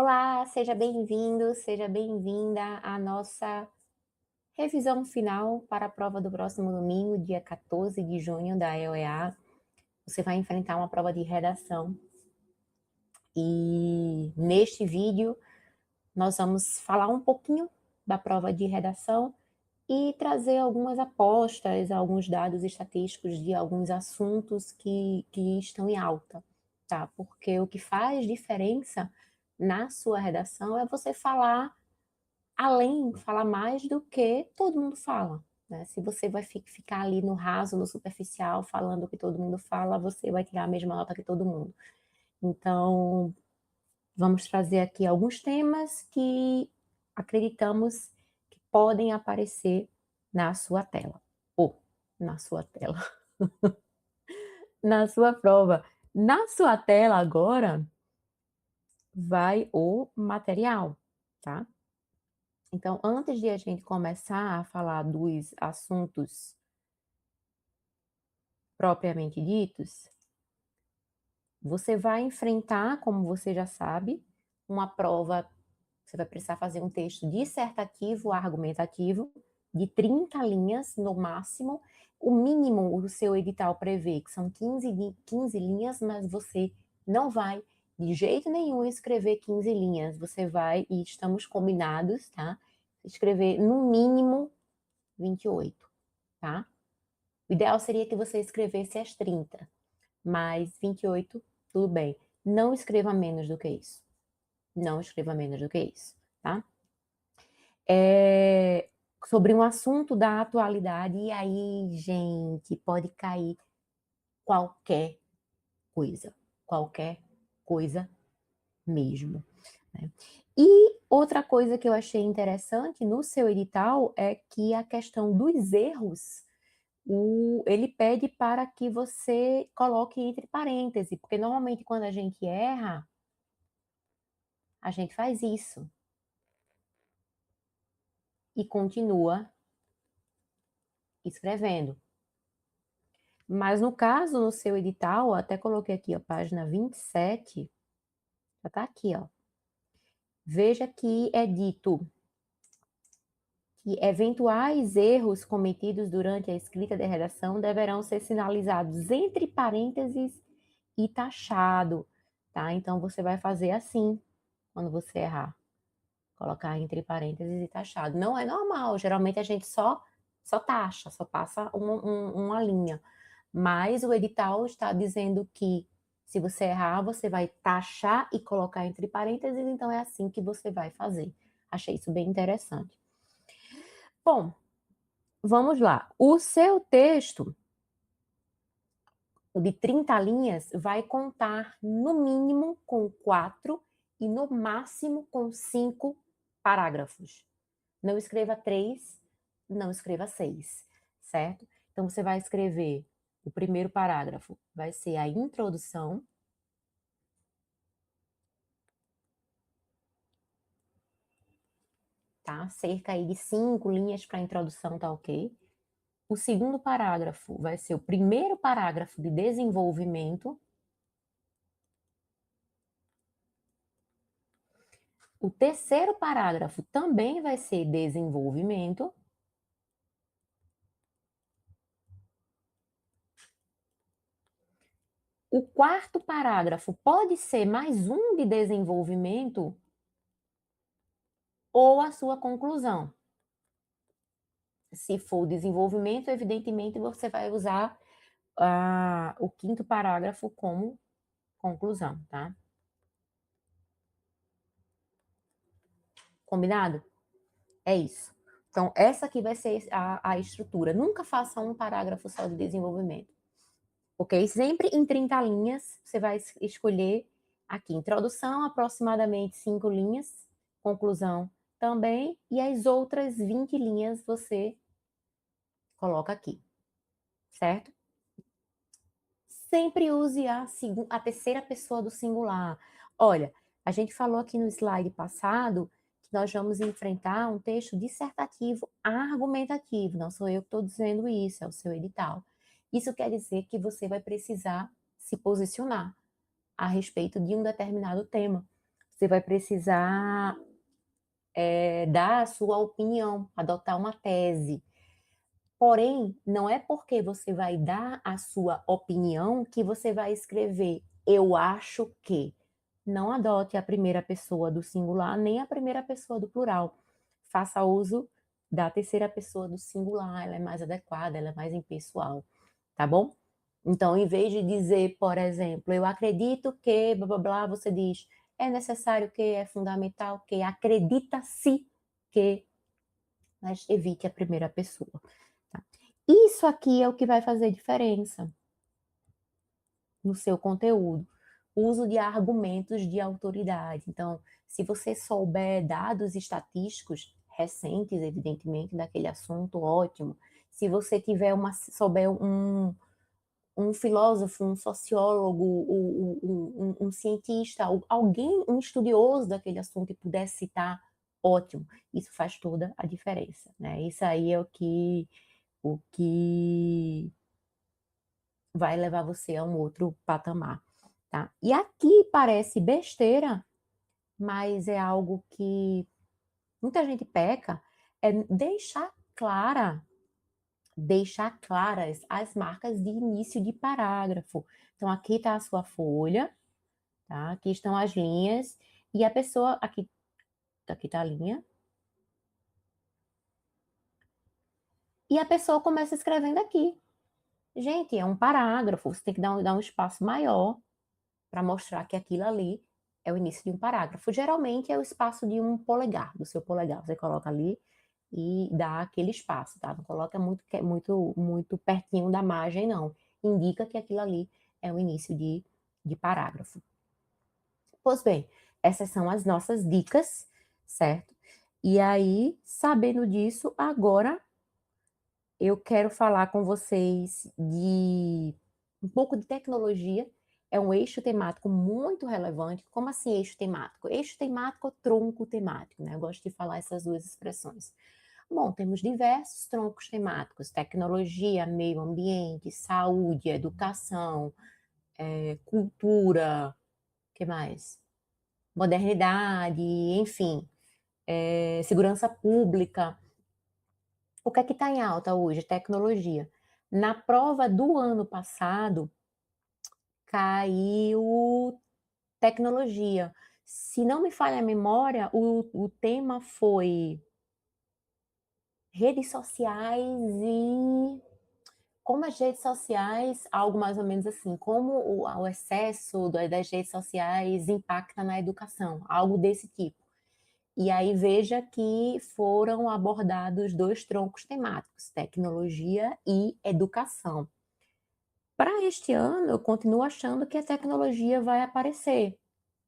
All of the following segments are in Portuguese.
Olá, seja bem-vindo, seja bem-vinda à nossa revisão final para a prova do próximo domingo, dia 14 de junho da EOEA. Você vai enfrentar uma prova de redação e neste vídeo nós vamos falar um pouquinho da prova de redação e trazer algumas apostas, alguns dados estatísticos de alguns assuntos que estão em alta, tá? Porque o que faz diferença na sua redação é você falar mais do que todo mundo fala, né? Se você vai ficar ali no raso, no superficial, falando o que todo mundo fala, você vai tirar a mesma nota que todo mundo. Então, vamos trazer aqui alguns temas que acreditamos que podem aparecer na sua tela, ou na sua tela, na sua prova. Na sua tela agora vai o material, tá? Então, antes de a gente começar a falar dos assuntos propriamente ditos, você vai enfrentar, como você já sabe, uma prova. Você vai precisar fazer um texto dissertativo, argumentativo, de 30 linhas no máximo. O mínimo, o seu edital prevê que são 15 linhas, mas você não vai de jeito nenhum escrever 15 linhas. Você vai, e estamos combinados, tá? Escrever no mínimo 28, tá? O ideal seria que você escrevesse as 30, mas 28, tudo bem. Não escreva menos do que isso. Não escreva menos do que isso, tá? Sobre um assunto da atualidade, e aí, gente, pode cair qualquer qualquer coisa mesmo, né? E outra coisa que eu achei interessante no seu edital é que a questão dos erros, ele pede para que você coloque entre parênteses, porque normalmente quando a gente erra, a gente faz isso e continua escrevendo. Mas no caso, no seu edital, até coloquei aqui, ó, página 27, já tá aqui, ó. Veja que é dito que eventuais erros cometidos durante a escrita da redação deverão ser sinalizados entre parênteses e taxado, tá? Então, você vai fazer assim, quando você errar. Colocar entre parênteses e taxado. Não é normal, geralmente a gente só taxa, só passa uma linha. Mas o edital está dizendo que se você errar, você vai taxar e colocar entre parênteses, então é assim que você vai fazer. Achei isso bem interessante. Bom, vamos lá. O seu texto de 30 linhas vai contar no mínimo com 4 e no máximo com 5 parágrafos. Não escreva 3, não escreva 6, certo? Então você vai escrever o primeiro parágrafo, vai ser a introdução. Tá? Cerca aí de 5 linhas para a introdução, tá ok? O segundo parágrafo vai ser o primeiro parágrafo de desenvolvimento. O terceiro parágrafo também vai ser desenvolvimento. O quarto parágrafo pode ser mais um de desenvolvimento ou a sua conclusão. Se for desenvolvimento, evidentemente você vai usar o quinto parágrafo como conclusão, tá? Combinado? É isso. Então, essa aqui vai ser a estrutura. Nunca faça um parágrafo só de desenvolvimento. Ok? Sempre em 30 linhas, você vai escolher aqui, introdução, aproximadamente 5 linhas, conclusão também, e as outras 20 linhas você coloca aqui, certo? Sempre use a terceira pessoa do singular. Olha, a gente falou aqui no slide passado que nós vamos enfrentar um texto dissertativo argumentativo. Não sou eu que estou dizendo isso, é o seu edital. Isso quer dizer que você vai precisar se posicionar a respeito de um determinado tema. você vai precisar dar a sua opinião, adotar uma tese. Porém, não é porque você vai dar a sua opinião que você vai escrever "eu acho que". Não adote a primeira pessoa do singular, nem a primeira pessoa do plural. Faça uso da terceira pessoa do singular, ela é mais adequada, ela é mais impessoal, tá bom? Então, em vez de dizer, por exemplo, "eu acredito que", blá blá blá, você diz "é necessário que", "é fundamental que", "acredita-se que", mas evite a primeira pessoa. Tá? Isso aqui é o que vai fazer diferença no seu conteúdo. Uso de argumentos de autoridade. Então, se você souber dados estatísticos recentes, evidentemente, daquele assunto, ótimo. Se você souber um filósofo, um sociólogo, um cientista, alguém, um estudioso daquele assunto e puder citar, ótimo. Isso faz toda a diferença, né? Isso aí é o que vai levar você a um outro patamar, tá? E aqui parece besteira, mas é algo que muita gente peca, é deixar claras as marcas de início de parágrafo. Então aqui está a sua folha, tá? Aqui estão as linhas e a pessoa aqui está a linha. E a pessoa começa escrevendo aqui. Gente, é um parágrafo, você tem que dar um espaço maior para mostrar que aquilo ali é o início de um parágrafo. Geralmente é o espaço de um polegar, do seu polegar. Você coloca ali e dá aquele espaço, tá? Não coloca muito pertinho da margem, não. Indica que aquilo ali é o início de parágrafo. Pois bem, essas são as nossas dicas, certo? E aí, sabendo disso, agora eu quero falar com vocês de um pouco de tecnologia. É um eixo temático muito relevante. Como assim eixo temático? Eixo temático ou tronco temático, né? Eu gosto de falar essas duas expressões. Bom, temos diversos troncos temáticos: tecnologia, meio ambiente, saúde, educação, cultura, que mais? Modernidade, enfim, segurança pública. O que é que está em alta hoje? Tecnologia. Na prova do ano passado, caiu tecnologia. Se não me falha a memória, o tema foi redes sociais e como as redes sociais, algo mais ou menos assim, como o excesso das redes sociais impacta na educação, algo desse tipo. E aí veja que foram abordados dois troncos temáticos, tecnologia e educação. Para este ano, eu continuo achando que a tecnologia vai aparecer,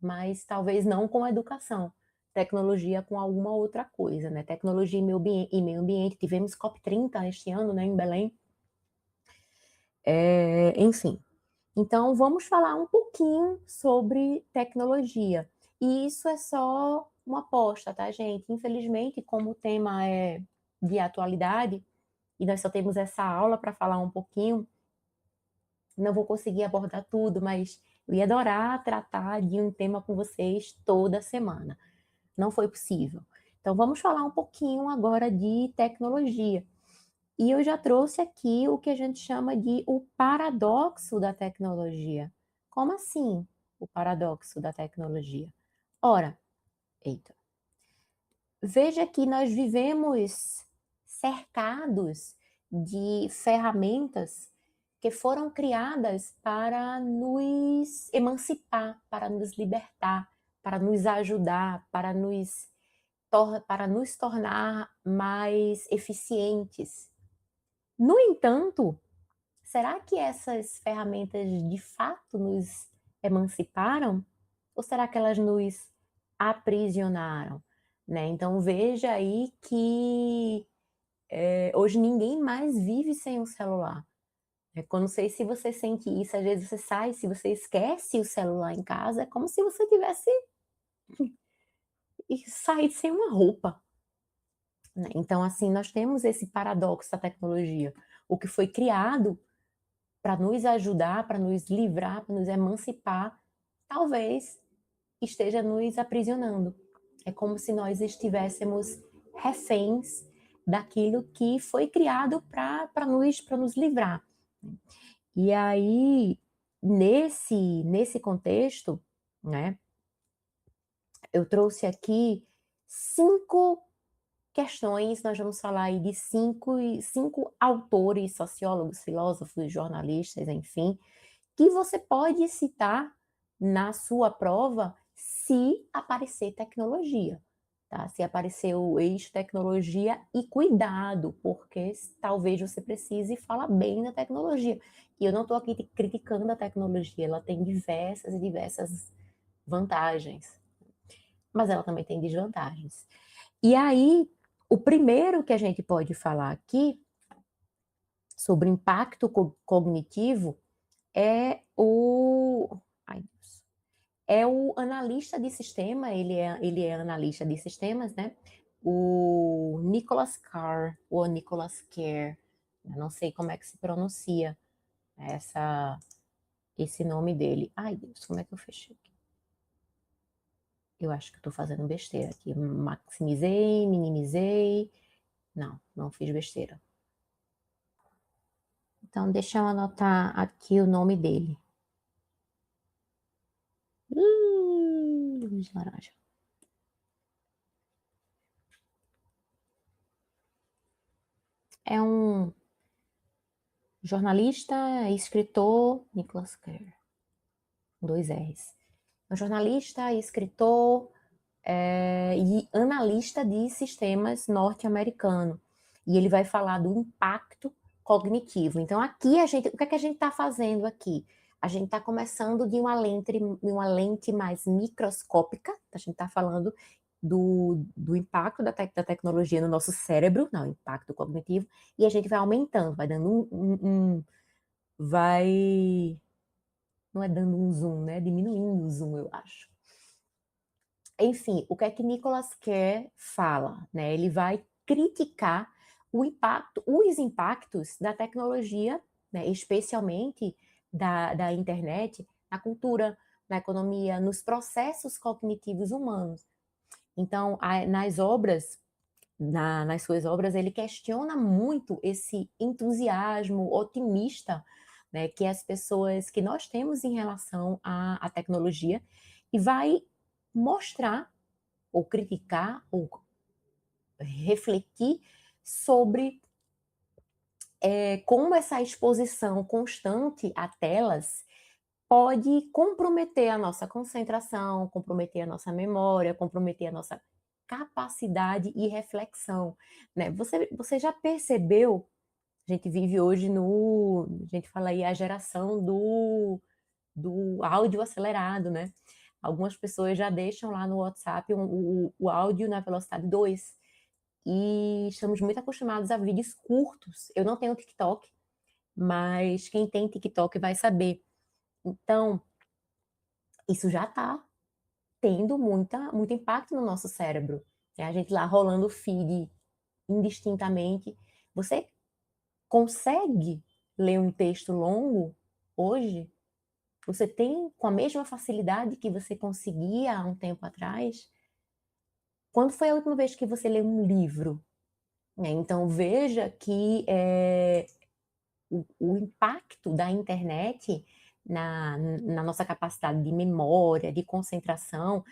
mas talvez não com a educação. Tecnologia com alguma outra coisa, né? Tecnologia e meio ambiente. Tivemos COP30 este ano, né, em Belém. Enfim. Então, vamos falar um pouquinho sobre tecnologia. E isso é só uma aposta, tá, gente? Infelizmente, como o tema é de atualidade, e nós só temos essa aula para falar um pouquinho, não vou conseguir abordar tudo, mas eu ia adorar tratar de um tema com vocês toda semana. Não foi possível. Então, vamos falar um pouquinho agora de tecnologia. E eu já trouxe aqui o que a gente chama de o paradoxo da tecnologia. Como assim o paradoxo da tecnologia? Ora, eita, veja que nós vivemos cercados de ferramentas que foram criadas para nos emancipar, para nos libertar, para nos ajudar, para nos tornar mais eficientes. No entanto, será que essas ferramentas de fato nos emanciparam? Ou será que elas nos aprisionaram? Né? Então veja aí que hoje ninguém mais vive sem um celular. Não sei se você sente isso, às vezes você sai, se você esquece o celular em casa, é como se você tivesse saído sem uma roupa. Né? Então, assim, nós temos esse paradoxo da tecnologia. O que foi criado para nos ajudar, para nos livrar, para nos emancipar, talvez esteja nos aprisionando. É como se nós estivéssemos reféns daquilo que foi criado para nos livrar. E aí, nesse contexto, né, eu trouxe aqui 5 questões, nós vamos falar aí de cinco autores, sociólogos, filósofos, jornalistas, enfim, que você pode citar na sua prova se aparecer tecnologia, tá? Se aparecer o eixo tecnologia e cuidado, porque talvez você precise falar bem da tecnologia. E eu não estou aqui criticando a tecnologia, ela tem diversas e diversas vantagens, mas ela também tem desvantagens. E aí, o primeiro que a gente pode falar aqui sobre impacto cognitivo é ai, Deus, é o analista de sistema, ele é analista de sistemas, né? O Nicholas Carr, ou Nicholas Kerr, eu não sei como é que se pronuncia esse nome dele. Ai, Deus, como é que eu fechei aqui? Eu acho que estou fazendo besteira aqui. Maximizei, minimizei. Não fiz besteira. Então, deixa eu anotar aqui o nome dele. Luz laranja. É um jornalista e escritor, Nicholas Kerr, 2 R's. É um jornalista e escritor e analista de sistemas norte-americano. E ele vai falar do impacto cognitivo. Então, aqui o que é que a gente está fazendo aqui? A gente está começando de uma lente mais microscópica, a gente está falando do impacto da tecnologia no nosso cérebro, não, impacto cognitivo, e a gente vai aumentando, vai dando vai, não é dando um zoom, né? Diminuindo o zoom, eu acho. Enfim, o que é que Nicholas Kerr fala, né? Ele vai criticar os impactos da tecnologia, né? Especialmente da internet, na cultura, na economia, nos processos cognitivos humanos. Então, nas suas obras, ele questiona muito esse entusiasmo otimista, né, que nós temos em relação à tecnologia, e vai mostrar, ou criticar, ou refletir sobre como essa exposição constante a telas pode comprometer a nossa concentração, comprometer a nossa memória, comprometer a nossa capacidade e reflexão, né? Você já percebeu? A gente vive hoje a gente fala aí a geração do áudio acelerado, né? Algumas pessoas já deixam lá no WhatsApp o áudio na velocidade 2. E estamos muito acostumados a vídeos curtos. Eu não tenho TikTok, mas quem tem TikTok vai saber. Então, isso já está tendo muito impacto no nosso cérebro. É a gente lá rolando o feed indistintamente. Você consegue ler um texto longo hoje? Você tem com a mesma facilidade que você conseguia há um tempo atrás? Quando foi a última vez que você leu um livro? Então, veja que o impacto da internet na nossa capacidade de memória, de concentração,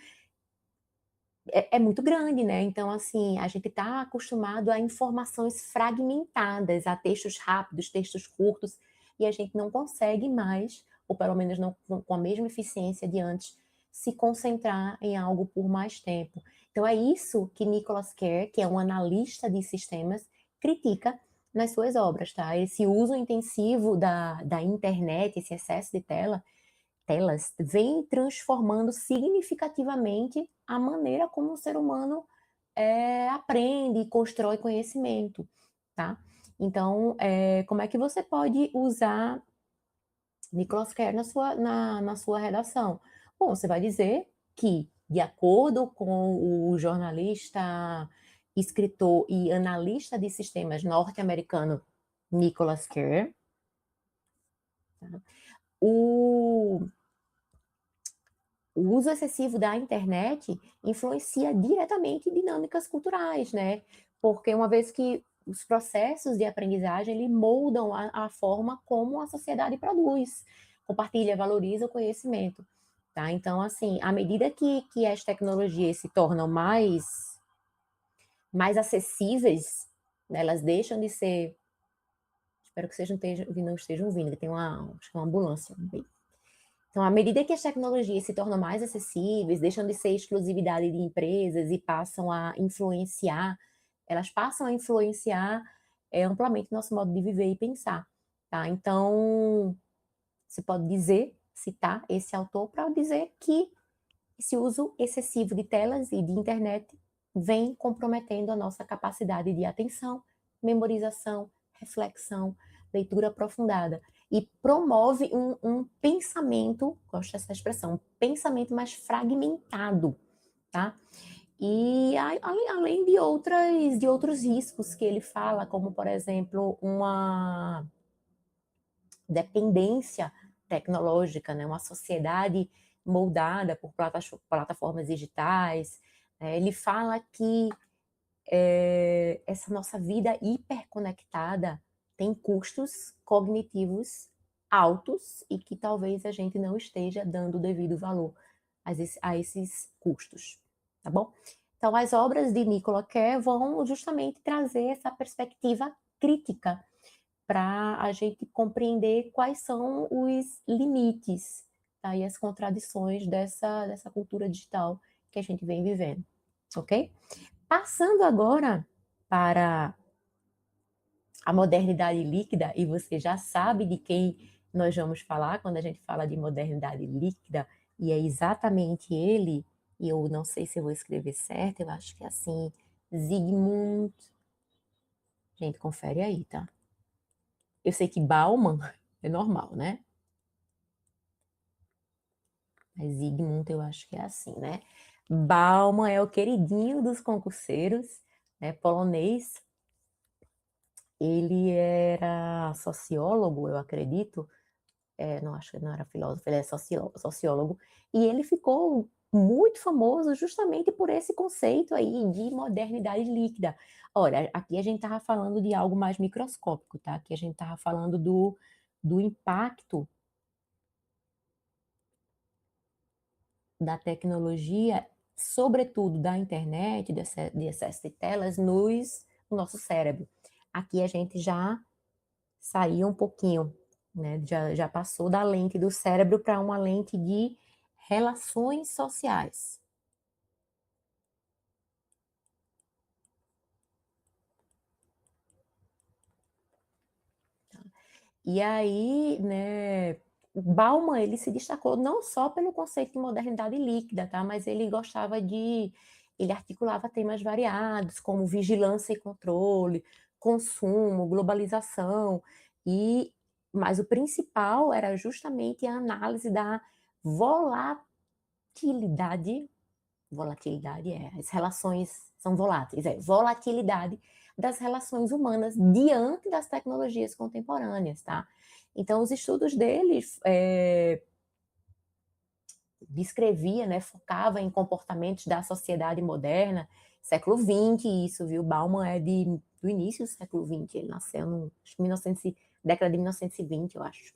é muito grande, né? Então, assim, a gente está acostumado a informações fragmentadas, a textos rápidos, textos curtos, e a gente não consegue mais, ou pelo menos não com a mesma eficiência de antes, se concentrar em algo por mais tempo. Então, é isso que Nicholas Kerr, que é um analista de sistemas, critica nas suas obras, tá? Esse uso intensivo da internet, esse excesso de telas vem transformando significativamente a maneira como o ser humano aprende e constrói conhecimento, tá? Então, como é que você pode usar Nicholas Kerr na sua redação? Bom, você vai dizer que, de acordo com o jornalista, escritor e analista de sistemas norte-americano Nicholas Kerr, tá? o o uso excessivo da internet influencia diretamente dinâmicas culturais, né? Porque uma vez que os processos de aprendizagem, ele moldam a forma como a sociedade produz, compartilha, valoriza o conhecimento, tá? Então, assim, à medida que as tecnologias se tornam mais acessíveis, né, elas deixam de ser... Espero que vocês não estejam ouvindo, que tem acho que uma ambulância. Então, à medida que as tecnologias se tornam mais acessíveis, deixam de ser exclusividade de empresas e passam a influenciar, elas passam a influenciar amplamente nosso modo de viver e pensar, tá? Então, se pode dizer, citar esse autor para dizer que esse uso excessivo de telas e de internet vem comprometendo a nossa capacidade de atenção, memorização, reflexão, leitura aprofundada e promove um pensamento, gosto dessa expressão, um pensamento mais fragmentado, tá? E além de outros riscos que ele fala, como por exemplo uma dependência tecnológica, né? Uma sociedade moldada por plataformas digitais. Ele fala que essa nossa vida hiperconectada tem custos cognitivos altos e que talvez a gente não esteja dando o devido valor a esses custos, tá bom? Então, as obras de Nicola Kerr vão justamente trazer essa perspectiva crítica para a gente compreender quais são os limites, tá? E as contradições dessa cultura digital que a gente vem vivendo, ok? Passando agora para a modernidade líquida, e você já sabe de quem nós vamos falar quando a gente fala de modernidade líquida, e é exatamente ele, e eu não sei se eu vou escrever certo, eu acho que é assim, Zygmunt. Gente, confere aí, tá? Eu sei que Bauman é normal, né? Mas Zygmunt eu acho que é assim, né? Bauman é o queridinho dos concurseiros, né? Polonês. Ele era sociólogo, eu acredito. Não acho que não era filósofo, ele é sociólogo. E ele ficou muito famoso justamente por esse conceito aí de modernidade líquida. Olha, aqui a gente estava falando de algo mais microscópico, tá? Aqui a gente estava falando do impacto da tecnologia, sobretudo da internet, de excesso de telas, no nosso cérebro. Aqui a gente já saiu um pouquinho, né? Já passou da lente do cérebro para uma lente de relações sociais. E aí, né, o Bauman, ele se destacou não só pelo conceito de modernidade líquida, tá? Mas ele gostava ele articulava temas variados, como vigilância e controle, consumo, globalização, mas o principal era justamente a análise da volatilidade, as relações são voláteis, volatilidade das relações humanas diante das tecnologias contemporâneas, tá? Então, os estudos dele descrevia, né, focava em comportamentos da sociedade moderna, século XX, isso, viu? Bauman é do início do século XX, ele nasceu no acho que década de 1920, eu acho.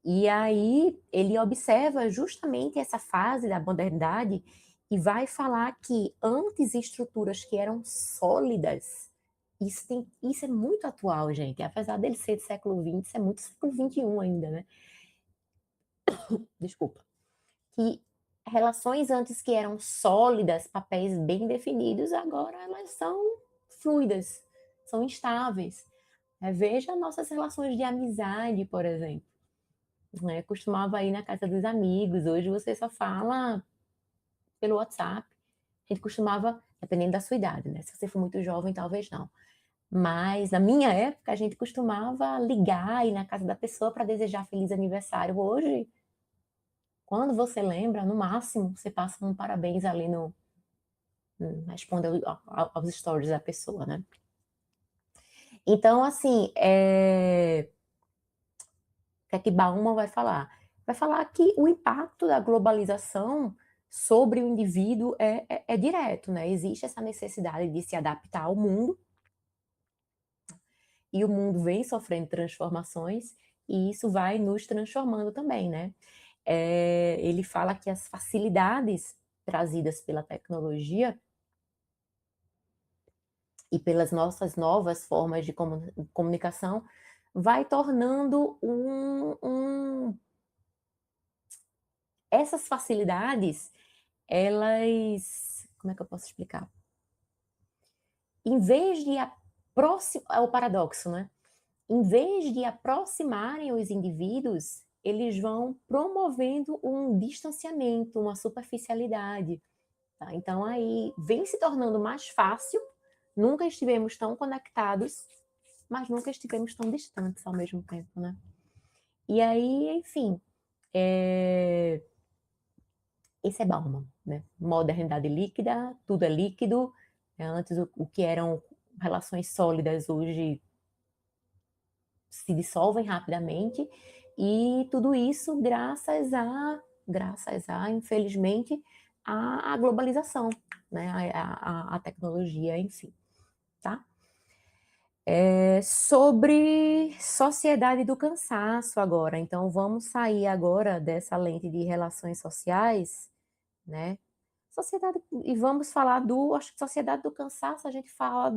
E aí ele observa justamente essa fase da modernidade e vai falar que antes estruturas que eram sólidas, isso é muito atual, gente. Apesar dele ser do século XX, isso é muito século XXI ainda, né? Desculpa. Que relações antes que eram sólidas, papéis bem definidos, agora elas são fluidas, são instáveis. Veja nossas relações de amizade, por exemplo. Né? Costumava ir na casa dos amigos, hoje você só fala pelo WhatsApp. A gente costumava, dependendo da sua idade, né? Se você for muito jovem, talvez não. Mas na minha época, a gente costumava ligar e ir na casa da pessoa para desejar feliz aniversário. Hoje, quando você lembra, no máximo, você passa um parabéns ali responde aos stories da pessoa, né? Então, assim, o que é que Bauman vai falar? Vai falar que o impacto da globalização sobre o indivíduo é direto, né? Existe essa necessidade de se adaptar ao mundo, e o mundo vem sofrendo transformações, e isso vai nos transformando também, né? Ele fala que as facilidades trazidas pela tecnologia e pelas nossas novas formas de comunicação vai tornando essas facilidades, elas, como é que eu posso explicar? Em vez de é o paradoxo, né? Em vez de aproximarem os indivíduos, eles vão promovendo um distanciamento, uma superficialidade. Tá? Então, aí vem se tornando mais fácil, nunca estivemos tão conectados, mas nunca estivemos tão distantes ao mesmo tempo, né? E aí, enfim, esse é Bauman, né? Modernidade líquida, tudo é líquido. Antes, o que eram relações sólidas, hoje se dissolvem rapidamente, e tudo isso infelizmente, a globalização, né? A tecnologia, enfim, tá? Sobre sociedade do cansaço agora. Então, vamos sair agora dessa lente de relações sociais, né? Sociedade, e vamos falar acho que sociedade do cansaço, a gente fala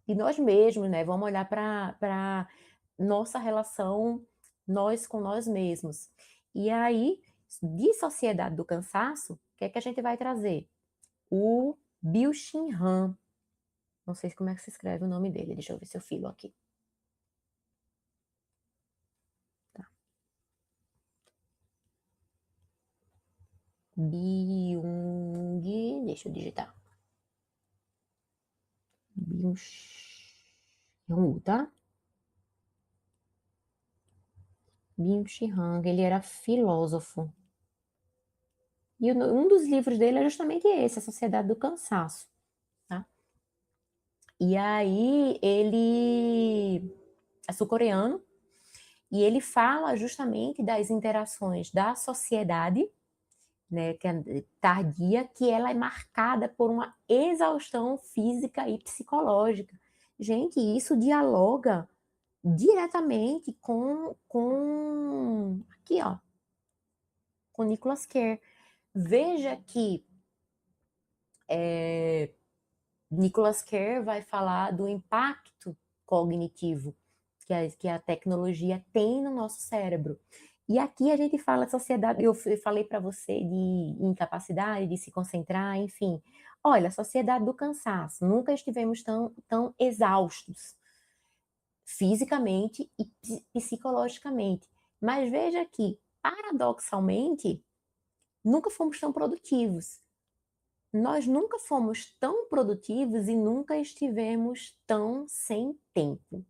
de nós mesmos, né? Vamos olhar para nossa relação, nós com nós mesmos. E aí, de sociedade do cansaço, o que é que a gente vai trazer? O Byung-Chul Han. Não sei como é que se escreve o nome dele, deixa eu ver se eu filo aqui. Tá. Deixa eu digitar. Byung-Chul, tá? Byung-Chul Han, ele era filósofo. E um dos livros dele é justamente esse, A Sociedade do Cansaço, tá? E aí ele é sul-coreano e ele fala justamente das interações da sociedade, né, que é tardia, que ela é marcada por uma exaustão física e psicológica. Gente, isso dialoga diretamente com aqui, ó, com Nicholas Kerr. Veja que Nicholas Kerr vai falar do impacto cognitivo que a tecnologia tem no nosso cérebro. E aqui a gente fala de sociedade, eu falei para você de incapacidade, de se concentrar, enfim. Olha, sociedade do cansaço, nunca estivemos tão exaustos, fisicamente e psicologicamente. Mas veja que, paradoxalmente, nunca fomos tão produtivos. Nós nunca fomos tão produtivos e nunca estivemos tão sem tempo.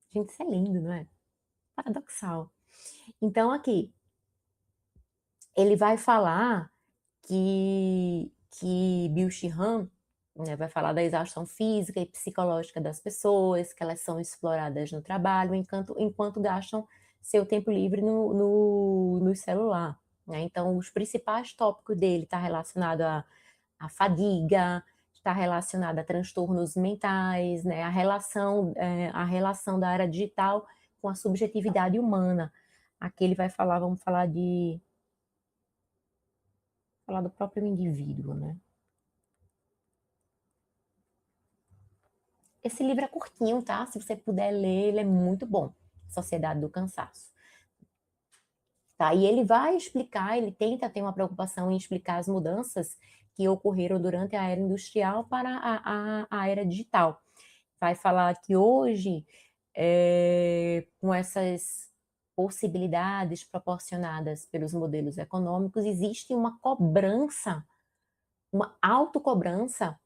Gente, isso é lindo, não é? Paradoxal. Então, aqui, ele vai falar que Byung-Chul Han, né, vai falar da exaustão física e psicológica das pessoas, que elas são exploradas no trabalho, enquanto gastam seu tempo livre no celular. Né? Então, os principais tópicos dele estão relacionados a fadiga, está relacionada a transtornos mentais, né? A relação da área digital com a subjetividade humana. Aqui ele vai falar, vamos falar do próprio indivíduo, né? Esse livro é curtinho, tá? Se você puder ler, ele é muito bom. Sociedade do Cansaço. Tá? E ele vai explicar, ele tenta ter uma preocupação em explicar as mudanças que ocorreram durante a era industrial para a era digital. Vai falar que hoje, com essas possibilidades proporcionadas pelos modelos econômicos, existe uma cobrança, uma autocobrança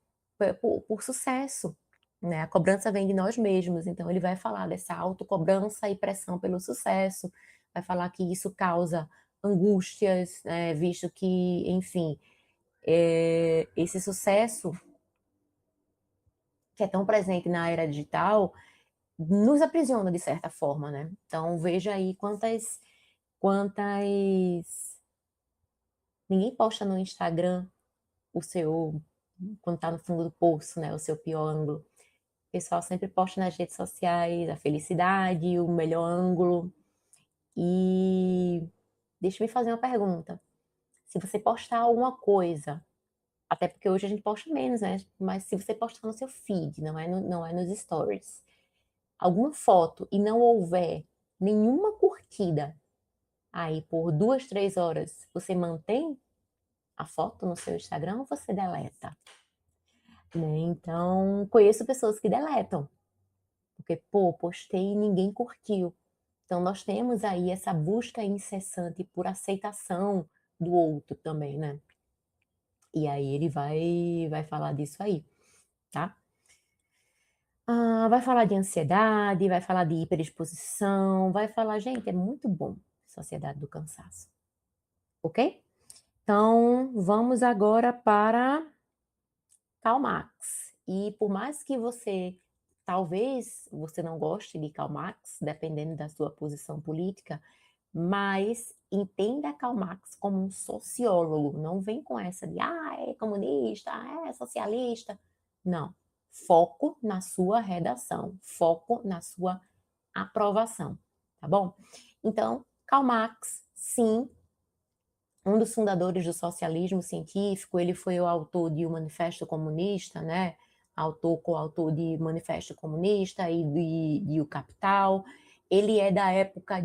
por sucesso. Né? A cobrança vem de nós mesmos, então ele vai falar dessa autocobrança e pressão pelo sucesso, vai falar que isso causa angústias, né? Visto que, enfim, esse sucesso que é tão presente na era digital nos aprisiona de certa forma, né? Então veja aí quantas... Ninguém posta no Instagram o seu, quando tá no fundo do poço, né, o seu pior ângulo. O pessoal sempre posta nas redes sociais a felicidade, o melhor ângulo. E deixa eu me fazer uma pergunta. Se você postar alguma coisa, até porque hoje a gente posta menos, né? Mas se você postar no seu feed, não é nos stories, alguma foto e não houver nenhuma curtida aí por 2, 3 horas, você mantém a foto no seu Instagram ou você deleta? Né? Então, conheço pessoas que deletam, porque, pô, postei e ninguém curtiu. Então, nós temos aí essa busca incessante por aceitação do outro também, né? E aí ele vai falar disso aí, tá? Vai falar de ansiedade, vai falar de hiperexposição, vai falar, gente, é muito bom, Sociedade do Cansaço, ok? Então, vamos agora para Karl Marx. E por mais que talvez você não goste de Karl Marx, dependendo da sua posição política, mas entenda Karl Marx como um sociólogo. Não vem com essa de, é comunista, é socialista. Não. Foco na sua redação, foco na sua aprovação, tá bom? Então, Karl Marx, sim, um dos fundadores do socialismo científico, ele foi o autor de O Manifesto Comunista, né? Coautor de Manifesto Comunista e de O Capital. Ele é da época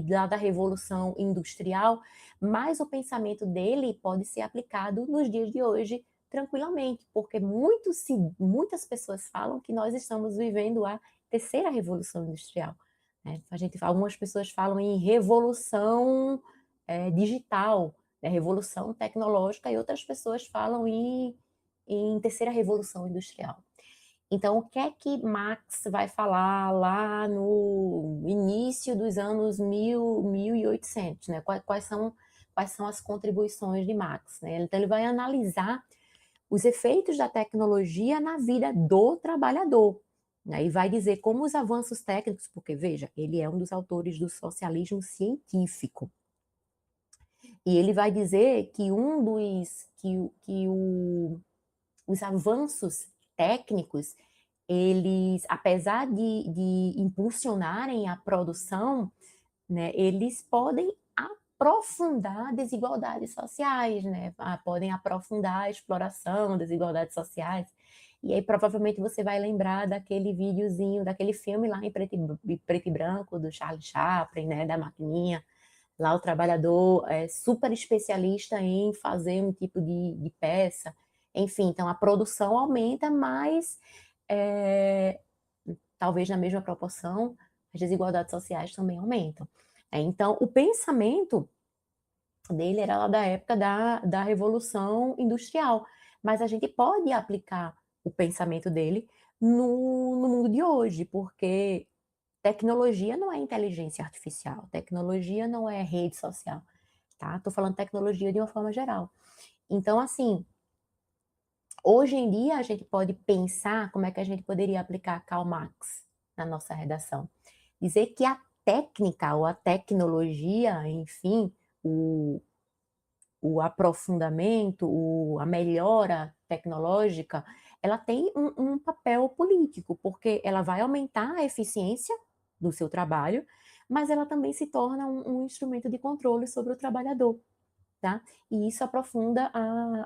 lá da Revolução Industrial, mas o pensamento dele pode ser aplicado nos dias de hoje tranquilamente, porque muitas pessoas falam que nós estamos vivendo a terceira Revolução Industrial. Né? Algumas pessoas falam em revolução digital, né, revolução tecnológica, e outras pessoas falam em terceira revolução industrial. Então, o que é que Marx vai falar lá no início dos anos 1800? Né? Quais são as contribuições de Marx? Né? Então, ele vai analisar os efeitos da tecnologia na vida do trabalhador. Né? E vai dizer como os avanços técnicos, porque, veja, ele é um dos autores do socialismo científico. E ele vai dizer que os avanços técnicos, eles, apesar de impulsionarem a produção, né, eles podem aprofundar desigualdades sociais, né? Podem aprofundar a exploração, desigualdades sociais. E aí provavelmente você vai lembrar daquele videozinho, daquele filme lá em preto e branco, do Charlie Chaplin, né, da maquininha. Lá o trabalhador é super especialista em fazer um tipo de peça. Enfim, então a produção aumenta, mas talvez na mesma proporção as desigualdades sociais também aumentam. Então, o pensamento dele era lá da época da Revolução Industrial, mas a gente pode aplicar o pensamento dele no mundo de hoje, porque tecnologia não é inteligência artificial, tecnologia não é rede social, tá? Tô falando tecnologia de uma forma geral. Então, assim, hoje em dia a gente pode pensar como é que a gente poderia aplicar Karl Marx na nossa redação. Dizer que a técnica ou a tecnologia, enfim, o aprofundamento, a melhora tecnológica, ela tem um papel político, porque ela vai aumentar a eficiência do seu trabalho, mas ela também se torna um instrumento de controle sobre o trabalhador, tá? E isso aprofunda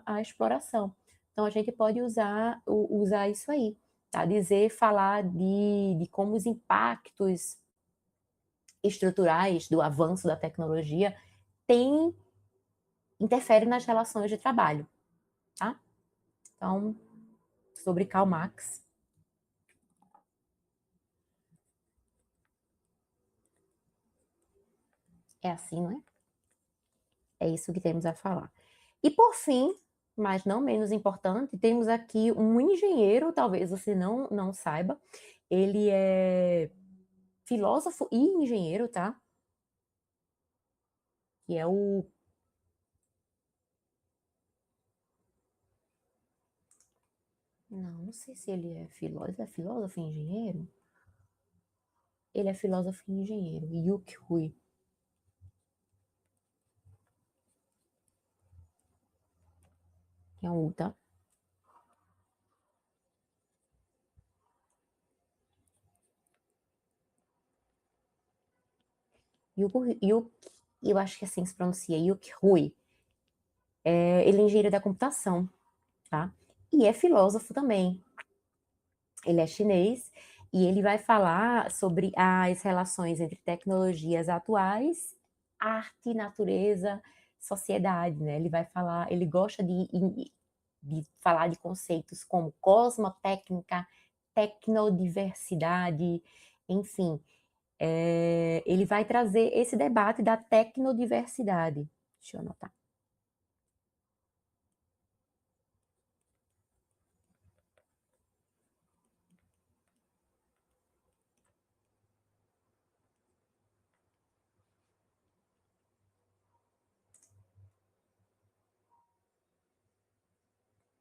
a exploração. Então, a gente pode usar isso aí, tá? Falar de como os impactos estruturais do avanço da tecnologia interferem nas relações de trabalho, tá? Então, sobre Karl Marx. É assim, não é? É isso que temos a falar. E por fim, mas não menos importante, temos aqui um engenheiro, talvez você não saiba. Ele é filósofo e engenheiro, tá? Que é o... Não sei se ele é filósofo. É filósofo e engenheiro? Ele é filósofo e engenheiro. Yuk Hui. Tem a outra. Eu acho que assim se pronuncia, Yuk Hui. Ele é engenheiro da computação, tá? E é filósofo também. Ele é chinês e ele vai falar sobre as relações entre tecnologias atuais, arte, natureza, sociedade, né? Ele vai falar, ele gosta de falar de conceitos como cosmotécnica, tecnodiversidade, enfim. Ele vai trazer esse debate da tecnodiversidade. Deixa eu anotar.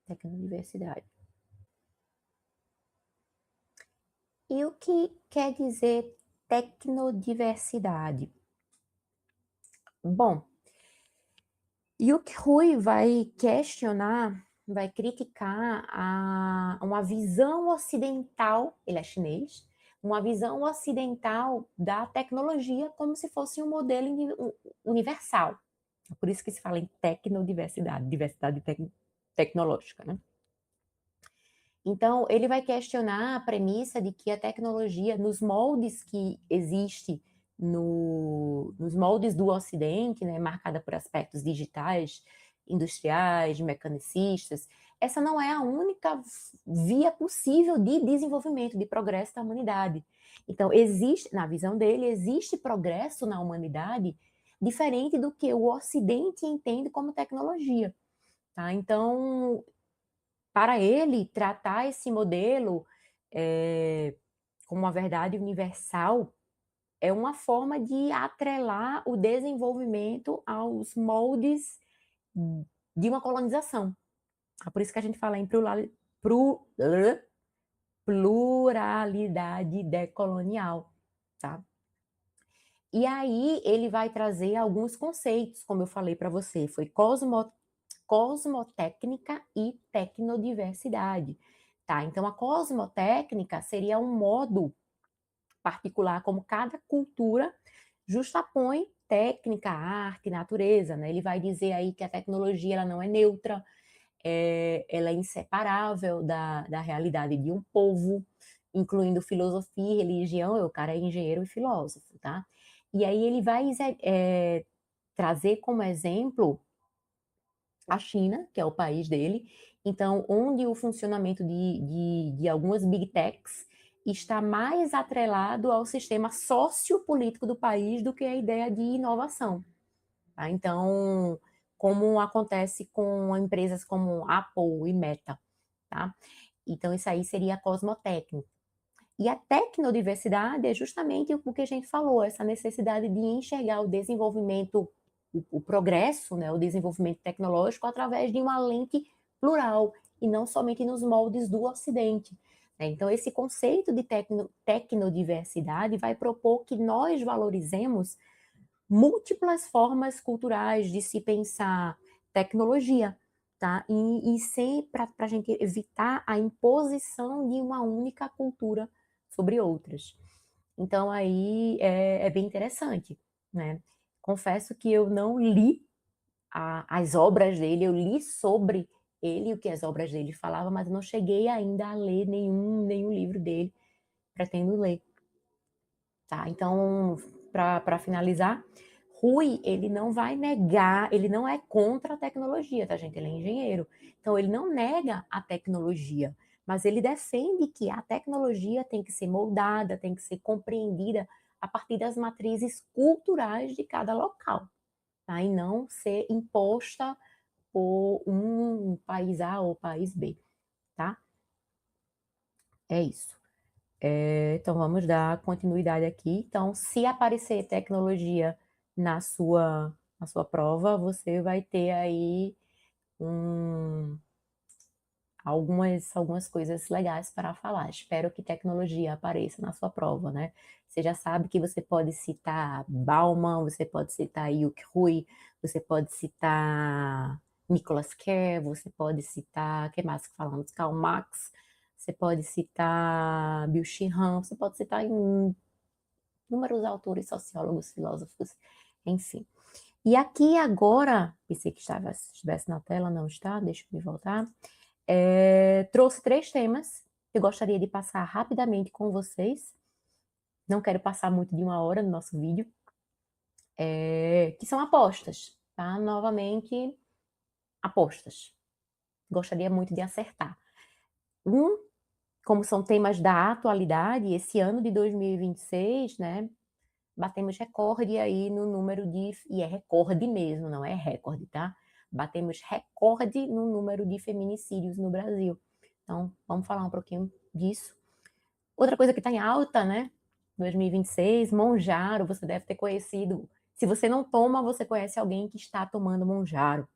Tecnodiversidade. E o que quer dizer tecnodiversidade? Bom, Yuk Hui vai questionar, vai criticar uma visão ocidental, ele é chinês, uma visão ocidental da tecnologia como se fosse um modelo universal. É por isso que se fala em tecnodiversidade, diversidade tecnológica, né? Então, ele vai questionar a premissa de que a tecnologia, nos moldes que existe, nos moldes do Ocidente, né, marcada por aspectos digitais, industriais, mecanicistas, essa não é a única via possível de desenvolvimento, de progresso da humanidade. Então, existe, na visão dele, existe progresso na humanidade diferente do que o Ocidente entende como tecnologia. Tá? Então, para ele, tratar esse modelo como uma verdade universal é uma forma de atrelar o desenvolvimento aos moldes de uma colonização. É por isso que a gente fala em pluralidade decolonial, tá? E aí ele vai trazer alguns conceitos, como eu falei para você, foi cosmotécnica e tecnodiversidade. Tá? Então, a cosmotécnica seria um modo particular como cada cultura justapõe técnica, arte, natureza. Né? Ele vai dizer aí que a tecnologia ela não é neutra, ela é inseparável da realidade de um povo, incluindo filosofia e religião. O cara é engenheiro e filósofo. Tá? E aí ele vai trazer como exemplo a China, que é o país dele, então, onde o funcionamento de algumas big techs está mais atrelado ao sistema sociopolítico do país do que a ideia de inovação. Tá? Então, como acontece com empresas como Apple e Meta. Tá? Então, isso aí seria a cosmotécnica. E a tecnodiversidade é justamente o que a gente falou, essa necessidade de enxergar o desenvolvimento, o progresso, né, o desenvolvimento tecnológico através de uma lente plural e não somente nos moldes do Ocidente. Né? Então, esse conceito de tecnodiversidade vai propor que nós valorizemos múltiplas formas culturais de se pensar tecnologia, tá? E sem para a gente evitar a imposição de uma única cultura sobre outras. Então aí é bem interessante, né? Confesso que eu não li as obras dele, eu li sobre ele, o que as obras dele falavam, mas não cheguei ainda a ler nenhum livro dele, pretendo ler. Tá? Então, para finalizar, Rui, ele não vai negar, ele não é contra a tecnologia, tá, gente? Ele é engenheiro. Então, ele não nega a tecnologia, mas ele defende que a tecnologia tem que ser moldada, tem que ser compreendida a partir das matrizes culturais de cada local, tá? E não ser imposta por um país A ou país B, tá? É isso. Então, vamos dar continuidade aqui. Então, se aparecer tecnologia na sua prova, você vai ter aí algumas coisas legais para falar. Espero que tecnologia apareça na sua prova, né? Você já sabe que você pode citar Bauman, você pode citar Yuk Hui, você pode citar Nicholas Carr, você pode citar, que mais que falamos? Karl Marx, você pode citar Bill Sheehan, você pode citar inúmeros autores, sociólogos, filósofos, enfim. E aqui agora, pensei que estivesse na tela, não está, deixa eu me voltar. Trouxe 3 temas que eu gostaria de passar rapidamente com vocês. Não quero passar muito de 1 hora no nosso vídeo. Que são apostas, tá? Novamente, apostas. Gostaria muito de acertar. Como são temas da atualidade, esse ano de 2026, né? Batemos recorde aí no número e é recorde mesmo, não é recorde, tá? Batemos recorde no número de feminicídios no Brasil. Então, vamos falar um pouquinho disso. Outra coisa que está em alta, né? 2026, Monjaro, você deve ter conhecido. Se você não toma, você conhece alguém que está tomando Monjaro.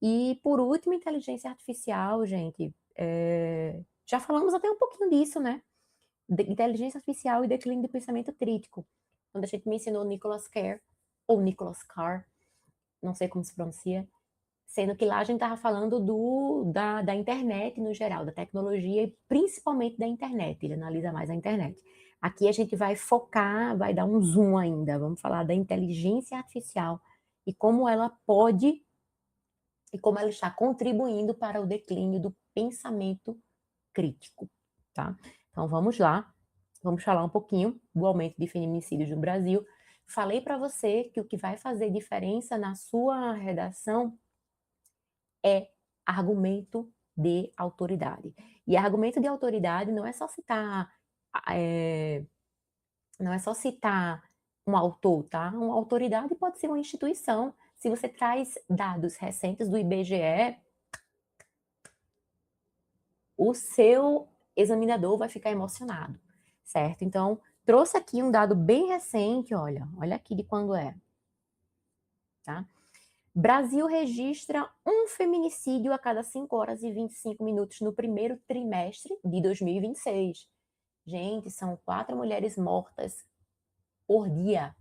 E, por último, inteligência artificial, gente. Já falamos até um pouquinho disso, né? Inteligência artificial e declínio do pensamento crítico. Quando a gente mencionou Nicholas Carr, ou Nicholas Carr, não sei como se pronuncia, sendo que lá a gente estava falando da internet no geral, da tecnologia e principalmente da internet, ele analisa mais a internet. Aqui a gente vai focar, vai dar um zoom ainda, vamos falar da inteligência artificial e como ela pode e como ela está contribuindo para o declínio do pensamento crítico, tá? Então vamos lá, vamos falar um pouquinho do aumento de feminicídios no Brasil. Falei para você que o que vai fazer diferença na sua redação é argumento de autoridade. E argumento de autoridade não é só citar, não é só citar um autor, tá? Uma autoridade pode ser uma instituição. Se você traz dados recentes do IBGE, o seu examinador vai ficar emocionado, certo? Então, trouxe aqui um dado bem recente, olha aqui de quando é, tá? Brasil registra um feminicídio a cada 5 horas e 25 minutos no primeiro trimestre de 2026. Gente, são 4 mulheres mortas por dia.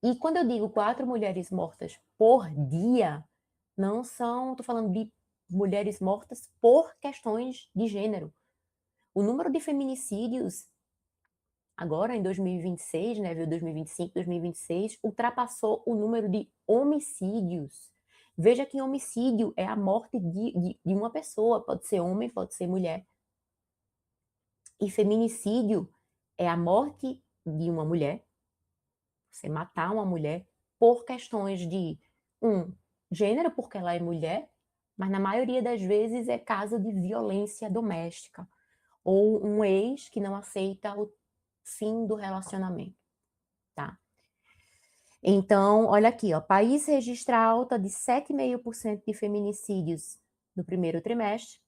E quando eu digo 4 mulheres mortas por dia, não são, tô falando de mulheres mortas por questões de gênero. O número de feminicídios agora em 2026, né, viu, 2025, 2026, ultrapassou o número de homicídios. Veja que homicídio é a morte de uma pessoa, pode ser homem, pode ser mulher. E feminicídio é a morte de uma mulher, você matar uma mulher por questões de, gênero, porque ela é mulher, mas na maioria das vezes é caso de violência doméstica, ou um ex que não aceita o fim do relacionamento, tá? Então, olha aqui, ó, país registra alta de 7,5% de feminicídios no primeiro trimestre,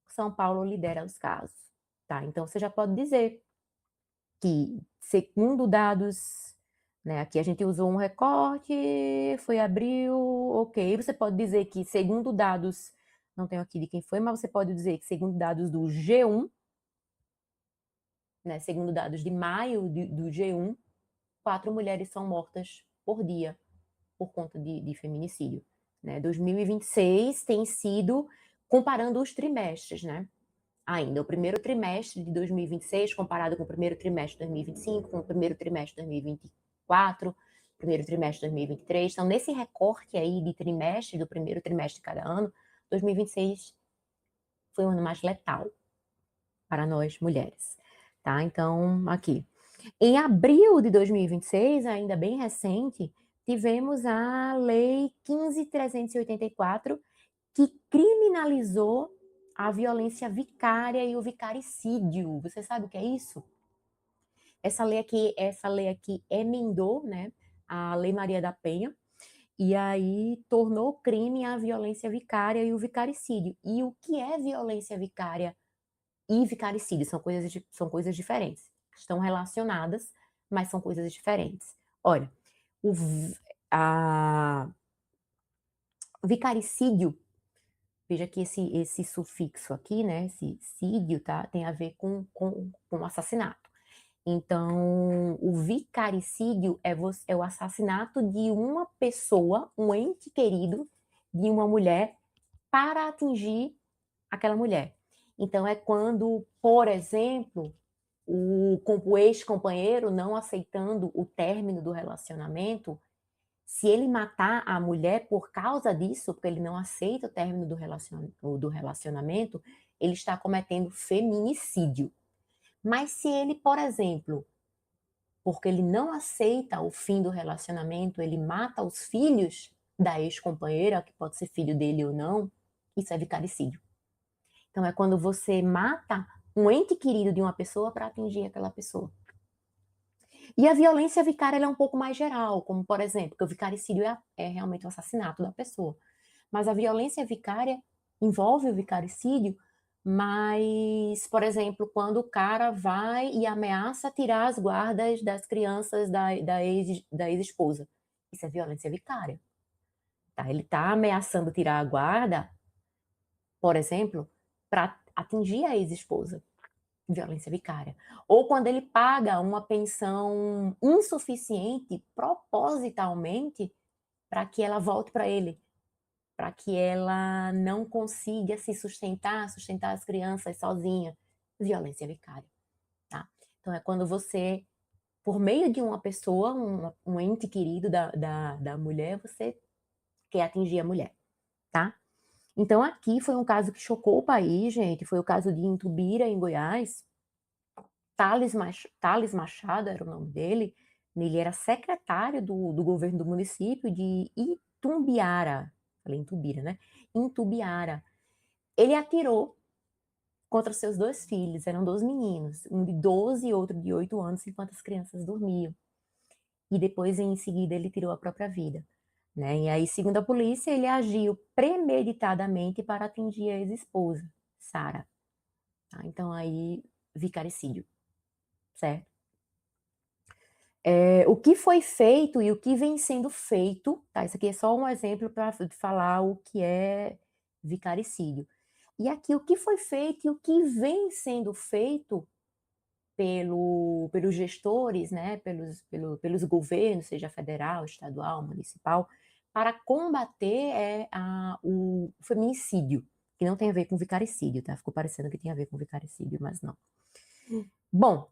São Paulo lidera os casos, tá? Então, você já pode dizer que, segundo dados, né, aqui a gente usou um recorte, foi abril, ok, você pode dizer que, segundo dados, não tenho aqui de quem foi, mas você pode dizer que, segundo dados do G1, né, segundo dados de maio do G1, 4 mulheres são mortas por dia por conta de feminicídio. Né? 2026 tem sido, comparando os trimestres, né? Ainda, o primeiro trimestre de 2026 comparado com o primeiro trimestre de 2025, com o primeiro trimestre de 2024, primeiro trimestre de 2023. Então, nesse recorte aí de trimestre, do primeiro trimestre de cada ano, 2026 foi o ano mais letal para nós mulheres, tá? Então, aqui. Em abril de 2026, ainda bem recente, tivemos a Lei 15.384, que criminalizou a violência vicária e o vicaricídio. Você sabe o que é isso? Essa lei aqui emendou, né, a Lei Maria da Penha, e aí tornou crime a violência vicária e o vicaricídio. E o que é violência vicária e vicaricídio? São coisas diferentes. Estão relacionadas, mas são coisas diferentes. Olha, o vicaricídio, veja que esse sufixo aqui, né, esse sídio, tá, tem a ver com assassinato. Então, o vicaricídio é o assassinato de uma pessoa, um ente querido, de uma mulher para atingir aquela mulher. Então é quando, por exemplo, o ex-companheiro não aceitando o término do relacionamento, se ele matar a mulher por causa disso, porque ele não aceita o término do relacionamento, ele está cometendo feminicídio. Mas se ele, por exemplo, porque ele não aceita o fim do relacionamento, ele mata os filhos da ex-companheira, que pode ser filho dele ou não, isso é vicaricídio. Então é quando você mata um ente querido de uma pessoa para atingir aquela pessoa. E a violência vicária ela é um pouco mais geral, como por exemplo, que o vicaricídio é realmente o assassinato da pessoa. Mas a violência vicária envolve o vicaricídio, mas, por exemplo, quando o cara vai e ameaça tirar as guardas das crianças da ex-esposa. Isso é violência vicária. Tá? Ele está ameaçando tirar a guarda, por exemplo, para atingir a ex-esposa. Violência vicária. Ou quando ele paga uma pensão insuficiente propositalmente para que ela volte para ele, para que ela não consiga se sustentar as crianças sozinha. Violência vicária, tá? Então é quando você, por meio de uma pessoa, um ente querido da mulher, você quer atingir a mulher, tá? Então aqui foi um caso que chocou o país, gente, foi o caso de Intubira, em Goiás. Thales Machado era o nome dele, ele era secretário do governo do município de Itumbiara, falei Intubira, né? Intubiara. Ele atirou contra seus dois filhos, eram dois meninos, um de 12 e outro de 8 anos, enquanto as crianças dormiam. E depois, em seguida, ele tirou a própria vida. Né? E aí, segundo a polícia, ele agiu premeditadamente para atingir a ex-esposa, Sara. Tá? Então, aí, vicaricídio, certo? O que foi feito e o que vem sendo feito, tá? Isso aqui é só um exemplo para falar o que é vicaricídio. E aqui o que foi feito e o que vem sendo feito pelos gestores, né? Pelos governos, seja federal, estadual, municipal, para combater o feminicídio, que não tem a ver com vicaricídio, tá? Ficou parecendo que tem a ver com vicaricídio, mas não. Bom,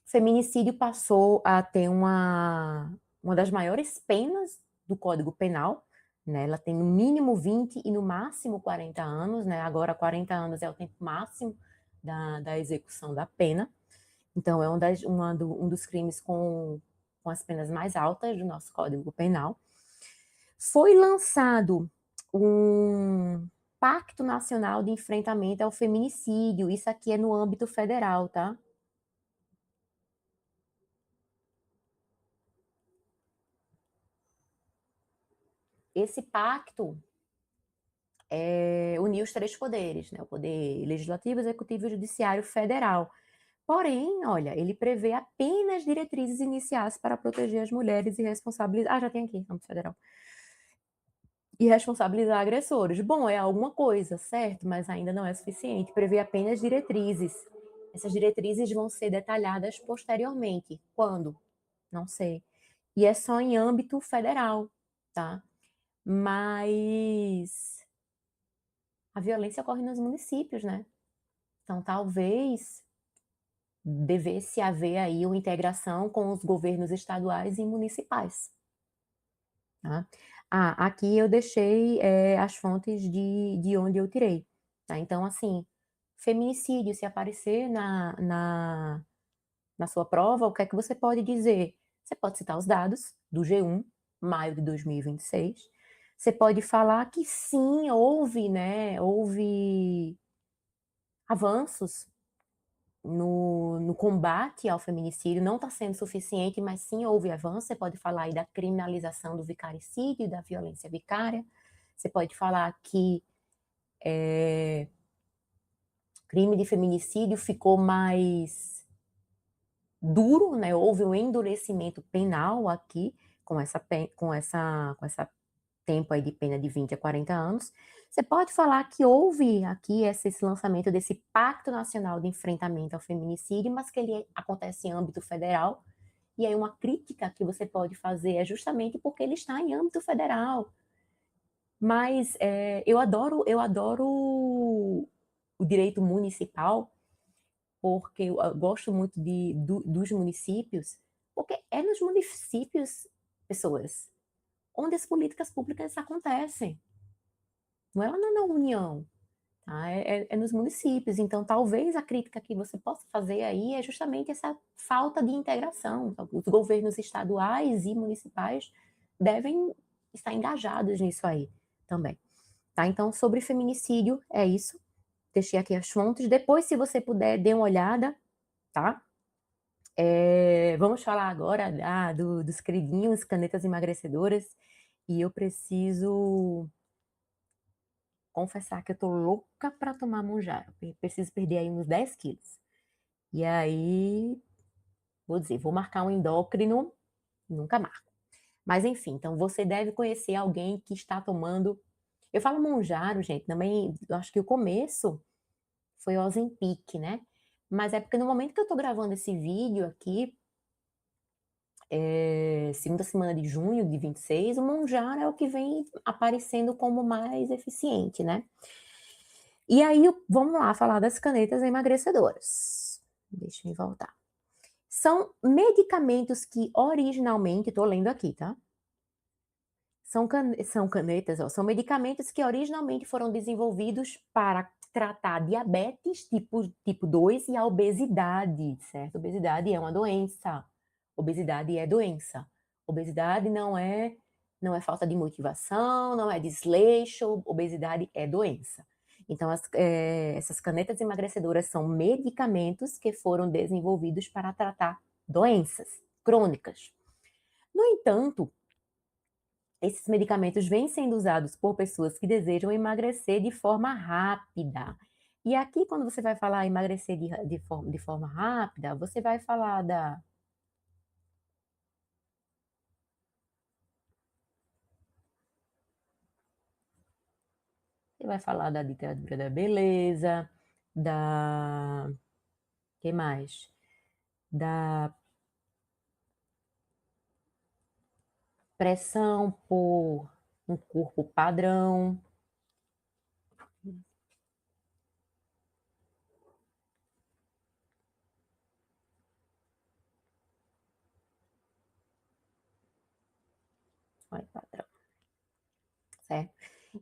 feminicídio passou a ter uma das maiores penas do Código Penal, né? Ela tem no mínimo 20 e no máximo 40 anos, né? Agora 40 anos é o tempo máximo da execução da pena. Então é um dos crimes com as penas mais altas do nosso Código Penal. Foi lançado um Pacto Nacional de Enfrentamento ao Feminicídio. Isso aqui é no âmbito federal, tá? Esse pacto uniu os três poderes, né? O poder legislativo, executivo e judiciário federal. Porém, olha, ele prevê apenas diretrizes iniciais para proteger as mulheres e responsabilizar. Ah, já tem aqui, âmbito federal. E responsabilizar agressores. Bom, é alguma coisa, certo? Mas ainda não é suficiente. Prevê apenas diretrizes. Essas diretrizes vão ser detalhadas posteriormente. Quando? Não sei. E é só em âmbito federal, tá? Mas a violência ocorre nos municípios, né? Então, talvez devesse haver aí uma integração com os governos estaduais e municipais. Tá? Aqui eu deixei as fontes de onde eu tirei. Tá? Então, assim, feminicídio, se aparecer na sua prova, o que é que você pode dizer? Você pode citar os dados do G1, maio de 2026. Você pode falar que sim, houve avanços no combate ao feminicídio, não está sendo suficiente, mas sim houve avanço. Você pode falar aí da criminalização do vicaricídio e da violência vicária. Você pode falar que crime de feminicídio ficou mais duro, né? Houve um endurecimento penal aqui, com essa tempo aí de pena de 20 a 40 anos. Você pode falar que houve aqui esse lançamento desse Pacto Nacional de Enfrentamento ao Feminicídio, mas que ele acontece em âmbito federal. E aí uma crítica que você pode fazer é justamente porque ele está em âmbito federal. Mas eu adoro o direito municipal, porque eu gosto muito dos municípios, porque é nos municípios, pessoas, onde as políticas públicas acontecem, não é lá na União. Tá? É nos municípios. Então, talvez a crítica que você possa fazer aí é justamente essa falta de integração. Então, os governos estaduais e municipais devem estar engajados nisso aí também. Tá? Então, sobre feminicídio, é isso. Deixei aqui as fontes. Depois, se você puder, dê uma olhada, tá? Vamos falar agora dos queridinhos, canetas emagrecedoras. E eu preciso confessar que eu tô louca para tomar Monjaro. Preciso perder aí uns 10 quilos. E aí, vou dizer, vou marcar um endócrino, nunca marco. Mas enfim, então você deve conhecer alguém que está tomando. Eu falo Monjaro, gente, também, eu acho que o começo foi o Ozempic, né? Mas é porque no momento que eu tô gravando esse vídeo aqui, segunda semana de junho de 26, o Monjaro é o que vem aparecendo como mais eficiente, né? E aí, vamos lá falar das canetas emagrecedoras. Deixa eu voltar. São medicamentos que originalmente, estou lendo aqui, tá? São canetas, ó, são medicamentos que originalmente foram desenvolvidos para tratar diabetes tipo 2 e a obesidade, certo? Obesidade é uma doença. Obesidade é doença. Obesidade não é falta de motivação, não é desleixo, obesidade é doença. Então, essas canetas emagrecedoras são medicamentos que foram desenvolvidos para tratar doenças crônicas. No entanto, esses medicamentos vêm sendo usados por pessoas que desejam emagrecer de forma rápida. E aqui, quando você vai falar emagrecer de forma rápida, você vai falar da ditadura da beleza, da que mais? Da pressão por um corpo padrão. Olha, padrão, certo?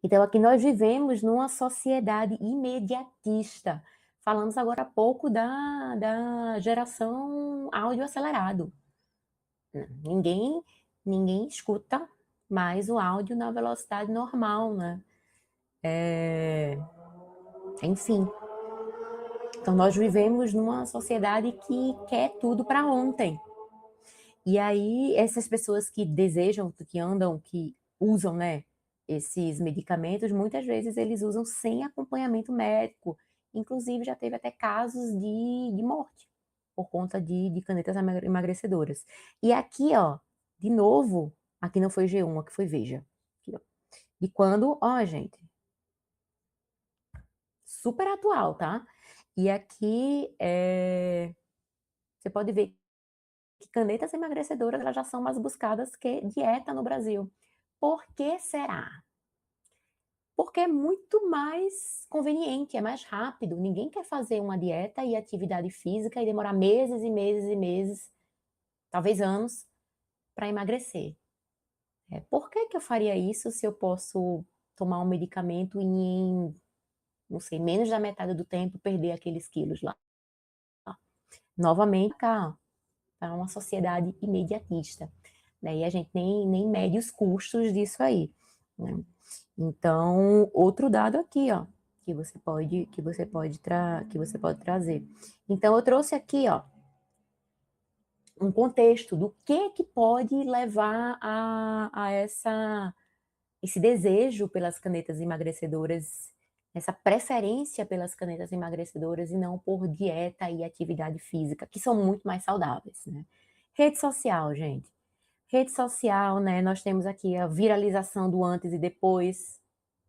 Então, aqui nós vivemos numa sociedade imediatista. Falamos agora há pouco da geração áudio acelerado. Ninguém, ninguém escuta mais o áudio na velocidade normal, né? Enfim, então nós vivemos numa sociedade que quer tudo para ontem. E aí essas pessoas que desejam, que andam, que usam, né, esses medicamentos, muitas vezes eles usam sem acompanhamento médico. Inclusive já teve até casos de morte por conta de canetas emagrecedoras. E aqui, ó, de novo, aqui não foi G1, aqui foi Veja. Aqui, ó. E quando, ó, gente, super atual, tá? E aqui você pode ver que canetas emagrecedoras elas já são mais buscadas que dieta no Brasil. Por que será? Porque é muito mais conveniente, é mais rápido. Ninguém quer fazer uma dieta e atividade física e demorar meses e meses e meses, talvez anos, para emagrecer. Por que que eu faria isso se eu posso tomar um medicamento e em, não sei, menos da metade do tempo perder aqueles quilos lá? Novamente, cá, para uma sociedade imediatista. Né? E a gente nem mede os custos disso aí. Né? Então, outro dado aqui, ó, que você pode trazer. Então, eu trouxe aqui, ó, um contexto do que pode levar a esse desejo pelas canetas emagrecedoras, essa preferência pelas canetas emagrecedoras e não por dieta e atividade física, que são muito mais saudáveis, né? Rede social, gente. Rede social, né? Nós temos aqui a viralização do antes e depois,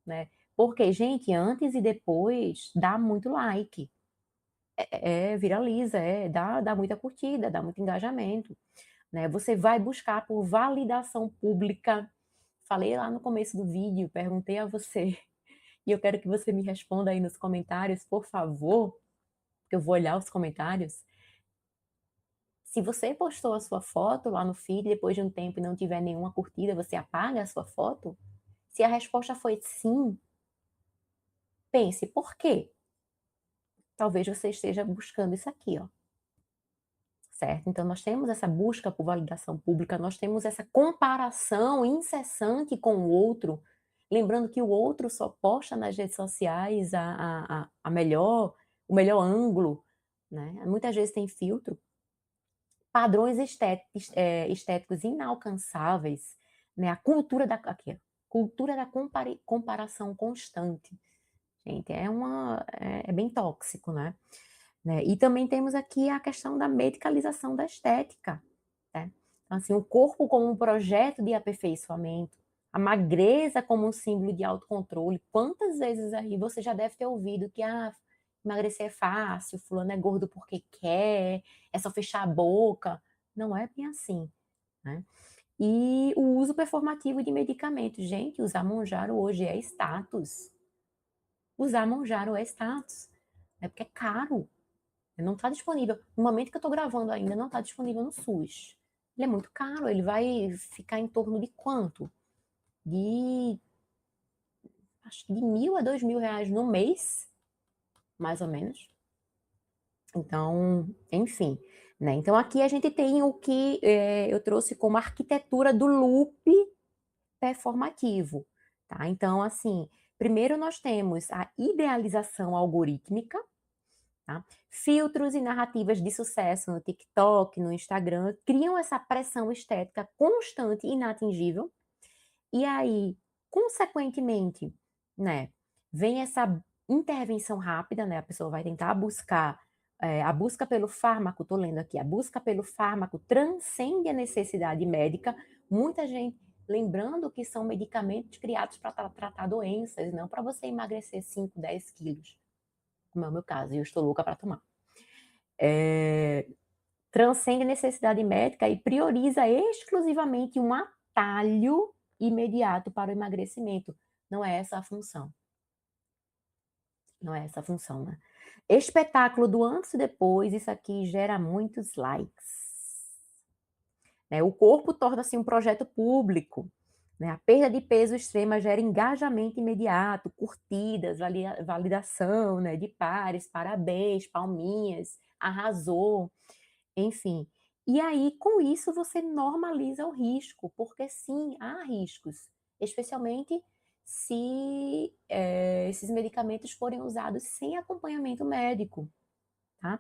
né? Porque, gente, antes e depois dá muito like, viraliza, dá muita curtida, dá muito engajamento, né? Você vai buscar por validação pública falei lá no começo do vídeo, perguntei a você, e eu quero que você me responda aí nos comentários, por favor, que eu vou olhar os comentários. Se você postou a sua foto lá no feed, depois de um tempo e não tiver nenhuma curtida, você apaga a sua foto? Se a resposta foi sim, pense, por quê? Talvez você esteja buscando isso aqui, ó. Certo? Então nós temos essa busca por validação pública, nós temos essa comparação incessante com o outro, lembrando que o outro só posta nas redes sociais o melhor ângulo, né? Muitas vezes tem filtro, padrões estéticos inalcançáveis, né? A cultura da aqui, ó, cultura da comparação constante. Gente, é bem tóxico, né? E também temos aqui a questão da medicalização da estética, né? Então, assim, o corpo como um projeto de aperfeiçoamento, a magreza como um símbolo de autocontrole. Quantas vezes aí você já deve ter ouvido que emagrecer é fácil, fulano é gordo porque quer, é só fechar a boca. Não é bem assim, né? E o uso performativo de medicamentos. Gente, usar Monjaro hoje é status. Usar Monjaro é status, né? Porque é caro. Não está disponível. No momento que eu estou gravando ainda, não está disponível no SUS. Ele é muito caro, ele vai ficar em torno de quanto? Acho que de 1.000 a 2.000 reais no mês, mais ou menos. Então, enfim, né? Então aqui a gente tem o que eu trouxe como arquitetura do loop performativo, tá? Então, assim, primeiro nós temos a idealização algorítmica, tá? Filtros e narrativas de sucesso no TikTok, no Instagram, criam essa pressão estética constante e inatingível. E aí, consequentemente, né, vem essa intervenção rápida, né? A pessoa vai tentar buscar, a busca pelo fármaco, tô lendo aqui, a busca pelo fármaco transcende a necessidade médica. Muita gente, lembrando que são medicamentos criados para tratar doenças, não para você emagrecer 5, 10 quilos, como é o meu caso, e eu estou louca para tomar. Transcende a necessidade médica e prioriza exclusivamente um atalho imediato para o emagrecimento. Não é essa a função. Não é essa a função, né? Espetáculo do antes e depois, isso aqui gera muitos likes. Né? O corpo torna-se um projeto público. Né? A perda de peso extrema gera engajamento imediato, curtidas, validação, né, de pares, parabéns, palminhas, arrasou, enfim. E aí, com isso, você normaliza o risco, porque sim, há riscos, especialmente se esses medicamentos forem usados sem acompanhamento médico, tá?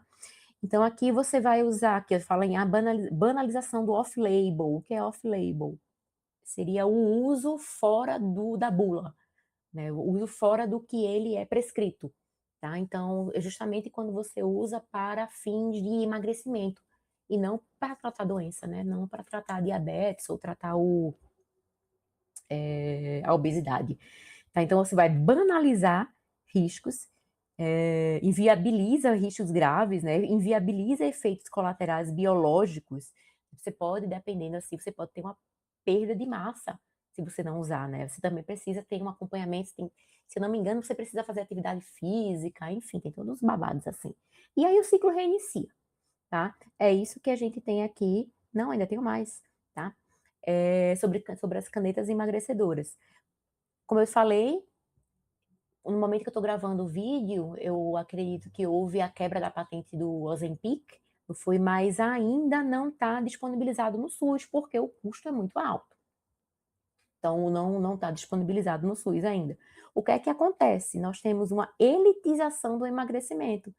Então, aqui você vai usar, aqui eu falo em a banalização do off-label. O que é off-label? Seria o uso fora da bula, né? O uso fora do que ele é prescrito, tá? Então, é justamente quando você usa para fins de emagrecimento e não para tratar doença, né? Não para tratar diabetes ou tratar a obesidade. Tá? Então, você vai banalizar riscos, inviabiliza riscos graves, né? Inviabiliza efeitos colaterais biológicos. Você pode, dependendo assim, você pode ter uma perda de massa se você não usar, né? Você também precisa ter um acompanhamento, se eu não me engano, você precisa fazer atividade física, enfim, tem todos os babados assim. E aí o ciclo reinicia, tá? É isso que a gente tem aqui. Não, ainda tenho mais, tá? Sobre as canetas emagrecedoras. Como eu falei, no momento que eu estou gravando o vídeo, eu acredito que houve a quebra da patente do Ozempic, mas ainda não está disponibilizado no SUS, porque o custo é muito alto. Então, não está disponibilizado no SUS ainda. O que é que acontece? Nós temos uma elitização do emagrecimento.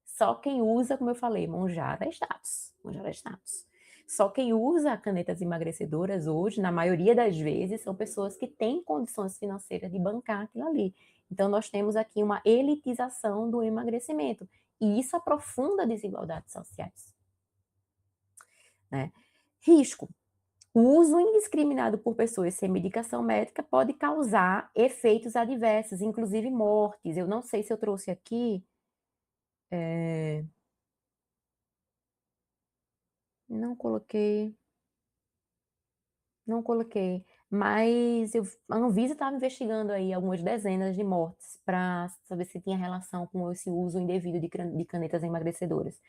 Só quem usa, como eu falei, Mounjaro é status. Mounjaro é status. Só quem usa canetas emagrecedoras hoje, na maioria das vezes, são pessoas que têm condições financeiras de bancar aquilo ali. Então, nós temos aqui uma elitização do emagrecimento. E isso aprofunda desigualdades sociais, né? Risco. O uso indiscriminado por pessoas sem medicação médica pode causar efeitos adversos, inclusive mortes. Eu não sei se eu trouxe aqui. Não coloquei. Não coloquei. Mas a Anvisa estava investigando aí algumas dezenas de mortes para saber se tinha relação com esse uso indevido de canetas emagrecedoras.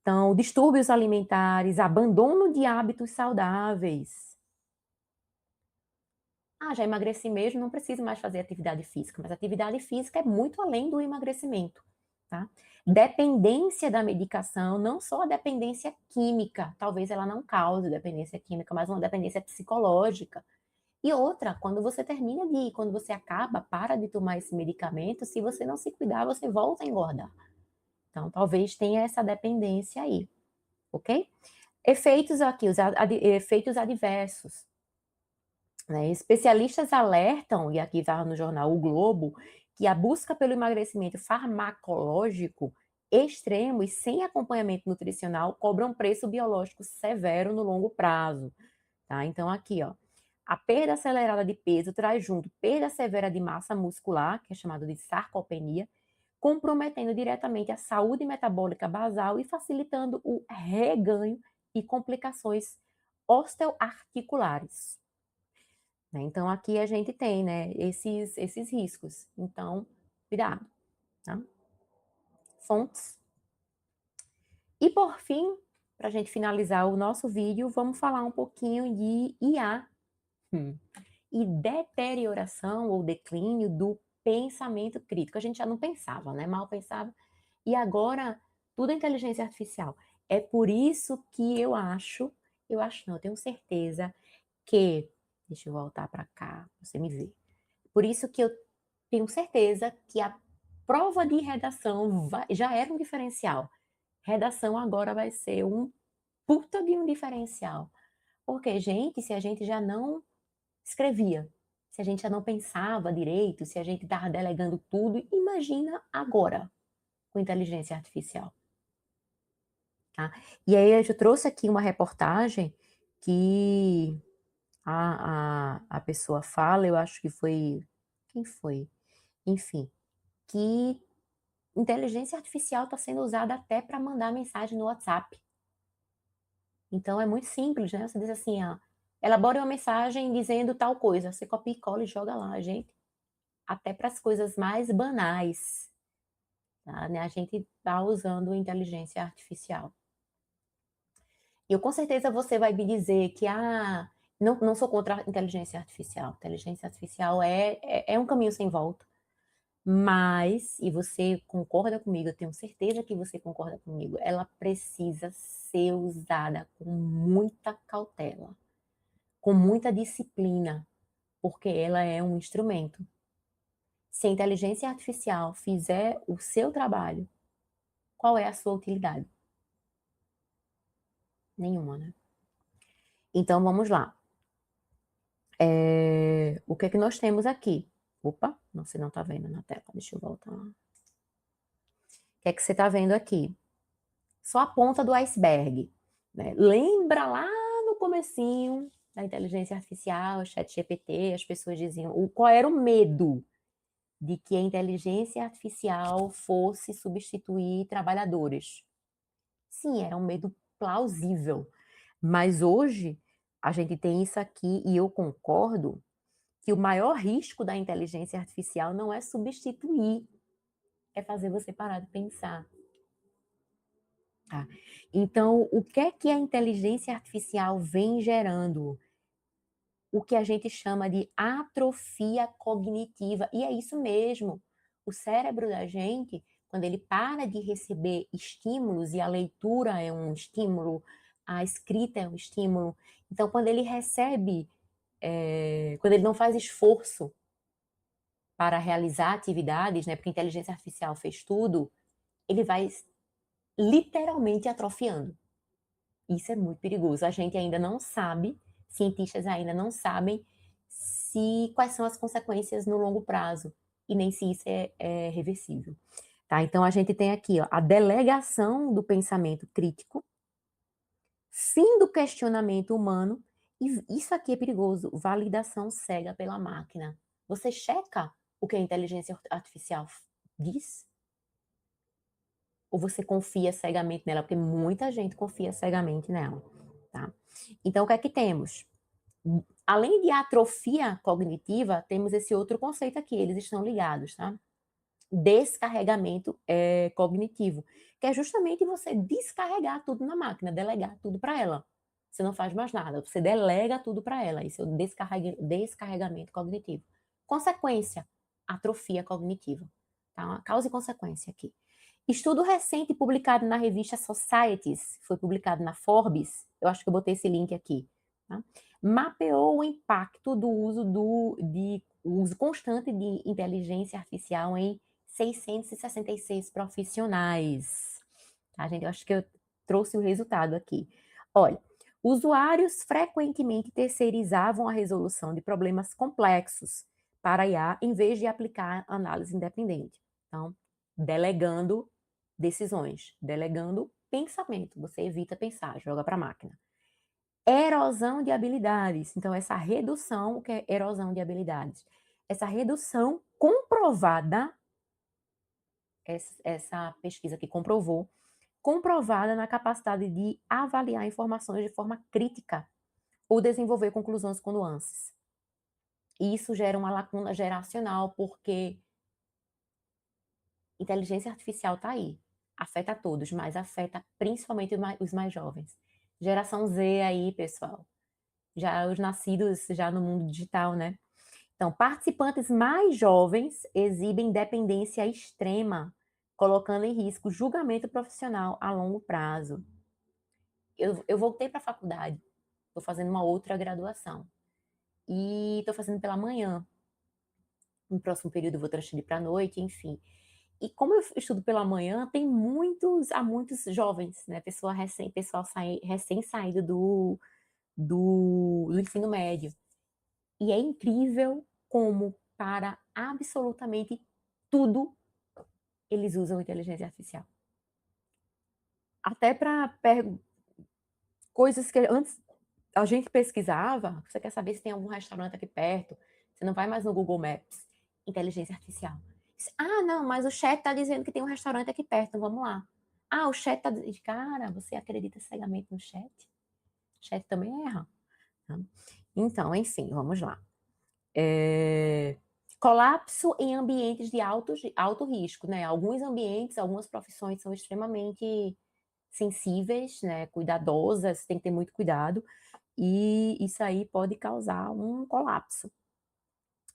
Então, distúrbios alimentares, abandono de hábitos saudáveis. Ah, já emagreci mesmo, não preciso mais fazer atividade física, mas atividade física é muito além do emagrecimento, tá? Dependência da medicação, não só a dependência química, talvez ela não cause dependência química, mas uma dependência psicológica. E outra, quando você acaba, para de tomar esse medicamento, se você não se cuidar, você volta a engordar. Então, talvez tenha essa dependência aí, ok? Efeitos aqui, efeitos adversos. Né? Especialistas alertam, e aqui está no jornal O Globo, que a busca pelo emagrecimento farmacológico extremo e sem acompanhamento nutricional cobra um preço biológico severo no longo prazo. Tá? Então, aqui, ó, a perda acelerada de peso traz junto perda severa de massa muscular, que é chamado de sarcopenia, comprometendo diretamente a saúde metabólica basal e facilitando o reganho e complicações osteoarticulares. Né? Então, aqui a gente tem, né, esses riscos. Então, cuidado. Tá? Fontes. E, por fim, para a gente finalizar o nosso vídeo, vamos falar um pouquinho de IA. E deterioração ou declínio do pensamento crítico. A gente já não pensava, né? Mal pensava. E agora, tudo é inteligência artificial. É por isso que eu acho não, eu tenho certeza que, deixa eu voltar para cá, você me vê. Por isso que eu tenho certeza que a prova de redação já era um diferencial. Redação agora vai ser um puta de um diferencial. Porque, gente, se a gente já não escrevia, se a gente já não pensava direito, se a gente estava delegando tudo, imagina agora com inteligência artificial. Tá? E aí eu trouxe aqui uma reportagem que a pessoa fala, eu acho que foi. Quem foi? Enfim, que inteligência artificial está sendo usada até para mandar mensagem no WhatsApp. Então é muito simples, né? Você diz assim, ó, elabore uma mensagem dizendo tal coisa, você copia e cola e joga lá, gente. Até para as coisas mais banais, tá? Né? A gente está usando inteligência artificial. E eu, com certeza você vai me dizer que não sou contra a inteligência artificial. Inteligência artificial é um caminho sem volta. Mas, e você concorda comigo, eu tenho certeza que você concorda comigo, ela precisa ser usada com muita cautela, com muita disciplina, porque ela é um instrumento. Se a inteligência artificial fizer o seu trabalho, qual é a sua utilidade? Nenhuma, né? Então vamos lá. O que é que nós temos aqui? Opa, você não está vendo na tela, deixa eu voltar lá. O que é que você está vendo aqui? Só a ponta do iceberg. Né? Lembra lá no comecinho da inteligência artificial, ChatGPT, as pessoas diziam qual era o medo de que a inteligência artificial fosse substituir trabalhadores. Sim, era um medo plausível. Mas hoje a gente tem isso aqui e eu concordo que o maior risco da inteligência artificial não é substituir, é fazer você parar de pensar. Tá? Então, o que é que a inteligência artificial vem gerando? O que a gente chama de atrofia cognitiva. E é isso mesmo. O cérebro da gente, quando ele para de receber estímulos, e a leitura é um estímulo, a escrita é um estímulo. Então, quando ele recebe, quando ele não faz esforço para realizar atividades, né, porque a inteligência artificial fez tudo, ele vai literalmente atrofiando. Isso é muito perigoso. A gente ainda não sabe, cientistas ainda não sabem quais são as consequências no longo prazo e nem se isso é reversível. Tá? Então a gente tem aqui ó, a delegação do pensamento crítico, fim do questionamento humano, e isso aqui é perigoso, validação cega pela máquina. Você checa o que a inteligência artificial diz? Ou você confia cegamente nela? Porque muita gente confia cegamente nela, tá? Então, o que é que temos? Além de atrofia cognitiva, temos esse outro conceito aqui, eles estão ligados, tá? Descarregamento cognitivo, que é justamente você descarregar tudo na máquina, delegar tudo para ela. Você não faz mais nada, você delega tudo para ela. Isso é o descarregamento cognitivo. Consequência, atrofia cognitiva. Tá? Causa e consequência aqui. Estudo recente publicado na revista Societies, foi publicado na Forbes, eu acho que eu botei esse link aqui, tá? Mapeou o impacto do uso constante de inteligência artificial em 666 profissionais. Tá, gente? Eu acho que eu trouxe o resultado aqui. Olha, usuários frequentemente terceirizavam a resolução de problemas complexos para a IA em vez de aplicar análise independente. Então, delegando decisões, delegando pensamento. Você evita pensar, joga para a máquina. Erosão de habilidades. Então, essa redução, o que é erosão de habilidades? Essa redução comprovada, essa pesquisa que comprovou, comprovada na capacidade de avaliar informações de forma crítica ou desenvolver conclusões com nuances. E isso gera uma lacuna geracional, porque inteligência artificial está aí, afeta todos, mas afeta principalmente os mais jovens. Geração Z aí, pessoal. Já os nascidos já no mundo digital, né? Então, participantes mais jovens exibem dependência extrema, colocando em risco julgamento profissional a longo prazo. Eu voltei para a faculdade, estou fazendo uma outra graduação. E estou fazendo pela manhã. No próximo período eu vou transferir para a noite, enfim. E como eu estudo pela manhã, tem há muitos jovens, né? Pessoal recém saído do ensino médio. E é incrível como para absolutamente tudo eles usam inteligência artificial. Até para coisas que antes a gente pesquisava, você quer saber se tem algum restaurante aqui perto, você não vai mais no Google Maps, inteligência artificial. Ah, não, mas o chat está dizendo que tem um restaurante aqui perto, vamos lá. Ah, o chat está dizendo, cara, você acredita cegamente no chat? O chat também erra. Tá? Então, enfim, vamos lá. Colapso em ambientes de alto risco, né? Alguns ambientes, algumas profissões são extremamente sensíveis, né? Cuidadosas, tem que ter muito cuidado, e isso aí pode causar um colapso.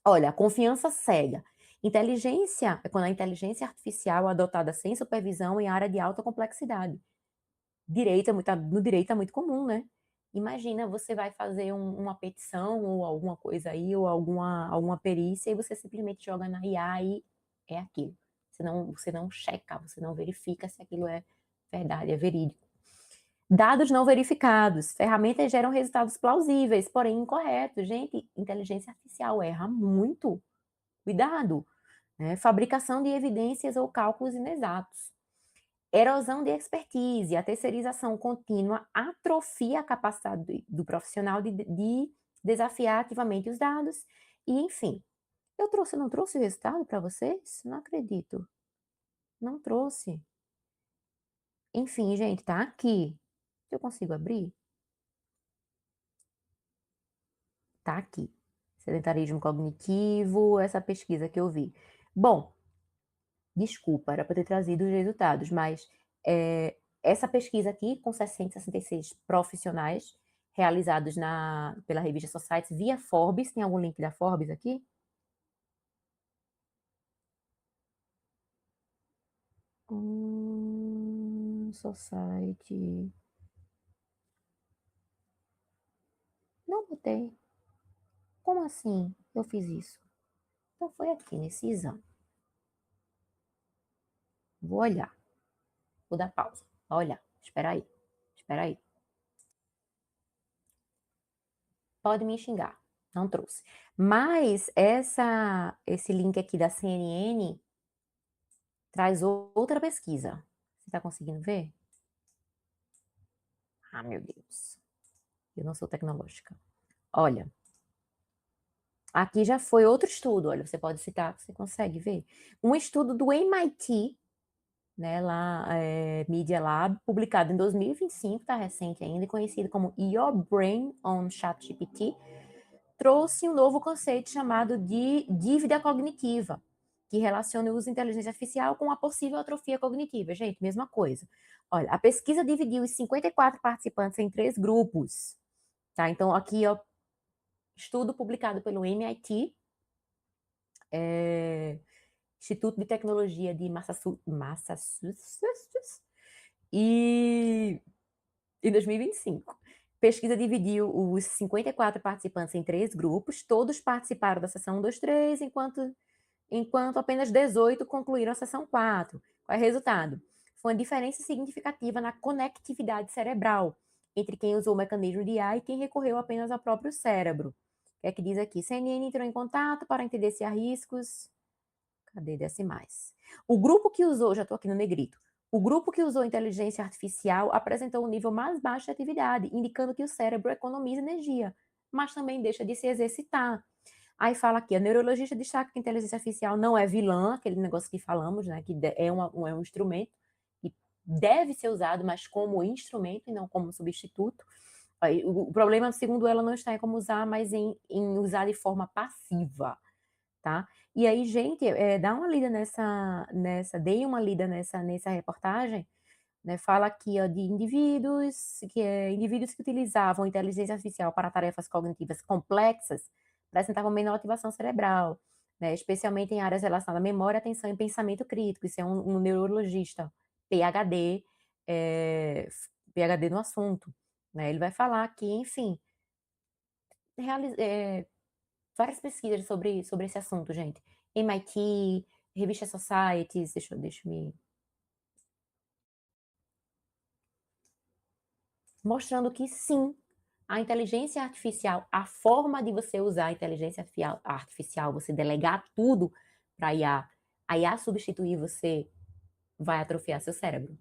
Olha, a confiança cega. Inteligência é quando a inteligência artificial é adotada sem supervisão em área de alta complexidade. No direito é muito comum, né? Imagina, você vai fazer uma petição ou alguma coisa aí, ou alguma perícia, e você simplesmente joga na IA e é aquilo. Você não checa, você não verifica se aquilo é verdade, é verídico. Dados não verificados. Ferramentas geram resultados plausíveis, porém incorretos. Gente, inteligência artificial erra muito. Cuidado. Né? Fabricação de evidências ou cálculos inexatos. Erosão de expertise. A terceirização contínua atrofia a capacidade do profissional de desafiar ativamente os dados. E, enfim, não trouxe o resultado para vocês? Não acredito. Não trouxe. Enfim, gente, tá aqui. Eu consigo abrir? Tá aqui. Sedentarismo cognitivo, essa pesquisa que eu vi. Bom, desculpa, era para ter trazido os resultados, mas essa pesquisa aqui, com 666 profissionais, realizados pela revista Society via Forbes, tem algum link da Forbes aqui? Society. Não botei. Como assim eu fiz isso? Então foi aqui, nesse exame. Vou olhar. Vou dar pausa. Vou olhar. Espera aí. Espera aí. Pode me xingar. Não trouxe. Mas esse link aqui da CNN traz outra pesquisa. Você está conseguindo ver? Ah, meu Deus. Eu não sou tecnológica. Olha, aqui já foi outro estudo. Olha, você pode citar, você consegue ver. Um estudo do MIT, né, lá, Media Lab, publicado em 2025, tá recente ainda, conhecido como Your Brain on ChatGPT, trouxe um novo conceito chamado de dívida cognitiva, que relaciona o uso de inteligência artificial com a possível atrofia cognitiva. Gente, mesma coisa. Olha, a pesquisa dividiu os 54 participantes em 3 grupos, tá? Então, aqui, ó, estudo publicado pelo MIT, Instituto de Tecnologia de Massachusetts, e em 2025. Pesquisa dividiu os 54 participantes em 3 grupos, todos participaram da sessão 1, 2, 3, enquanto apenas 18 concluíram a sessão 4. Qual é o resultado? Foi uma diferença significativa na conectividade cerebral entre quem usou o mecanismo de IA e quem recorreu apenas ao próprio cérebro. O que é que diz aqui? CNN entrou em contato para entender se há riscos. Cadê decimais? O grupo que usou, já estou aqui no negrito, o grupo que usou inteligência artificial apresentou um nível mais baixo de atividade, indicando que o cérebro economiza energia, mas também deixa de se exercitar. Aí fala aqui, a neurologista destaca que a inteligência artificial não é vilã, aquele negócio que falamos, né, que é um instrumento que deve ser usado, mas como instrumento e não como substituto. Aí, o problema, segundo ela, não está em como usar, mas em usar de forma passiva, tá? E aí, gente, dá uma lida dei uma lida nessa reportagem, né? Fala aqui, ó, de indivíduos que utilizavam inteligência artificial para tarefas cognitivas complexas apresentavam menor ativação cerebral, né? Especialmente em áreas relacionadas à memória, atenção e pensamento crítico. Isso é um neurologista, PhD, PhD no assunto, né? Ele vai falar que, enfim, várias pesquisas sobre esse assunto, gente. MIT, revista Societies, deixa eu me... Mostrando que sim, a inteligência artificial, a forma de você usar a inteligência artificial, você delegar tudo para a IA substituir você, vai atrofiar seu cérebro.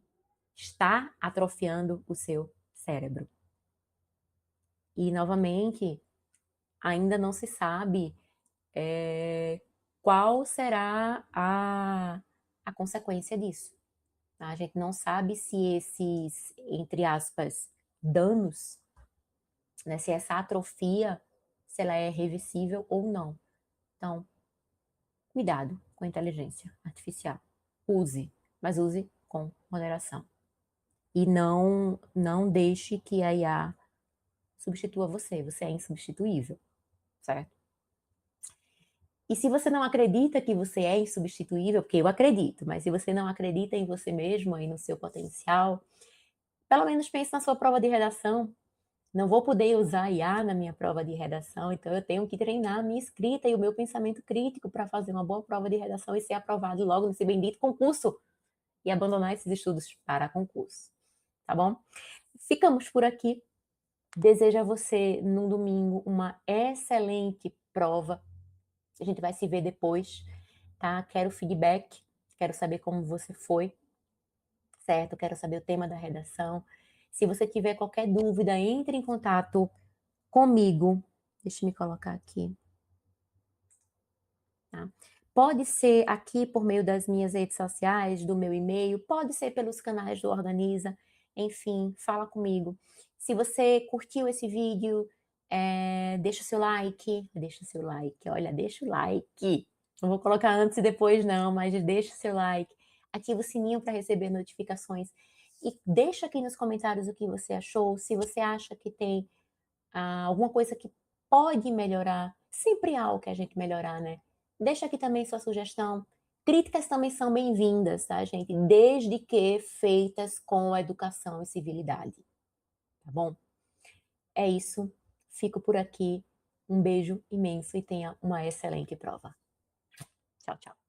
Está atrofiando o seu cérebro. E, novamente, ainda não se sabe qual será a consequência disso. A gente não sabe se esses, entre aspas, danos, né, se essa atrofia, se ela é reversível ou não. Então, cuidado com a inteligência artificial. Use, mas use com moderação. E não deixe que a IA substitua você. Você é insubstituível, certo? E se você não acredita que você é insubstituível, porque eu acredito, mas se você não acredita em você mesmo e no seu potencial, pelo menos pense na sua prova de redação. Não vou poder usar IA na minha prova de redação, então eu tenho que treinar a minha escrita e o meu pensamento crítico para fazer uma boa prova de redação e ser aprovado logo nesse bendito concurso e abandonar esses estudos para concurso, tá bom? Ficamos por aqui. Desejo a você, no domingo, uma excelente prova. A gente vai se ver depois, tá? Quero feedback, quero saber como você foi, certo? Quero saber o tema da redação. Se você tiver qualquer dúvida, entre em contato comigo. Deixa eu me colocar aqui. Tá? Pode ser aqui por meio das minhas redes sociais, do meu e-mail, pode ser pelos canais do Organiza, enfim, fala comigo. Se você curtiu esse vídeo, deixa seu like, olha, deixa o like. Não vou colocar antes e depois não, mas deixa o seu like. Ativa o sininho para receber notificações. E deixa aqui nos comentários o que você achou, se você acha que tem alguma coisa que pode melhorar. Sempre há algo que a gente melhorar, né? Deixa aqui também sua sugestão. Críticas também são bem-vindas, tá, gente? Desde que feitas com educação e civilidade. Tá bom? É isso. Fico por aqui. Um beijo imenso e tenha uma excelente prova. Tchau, tchau.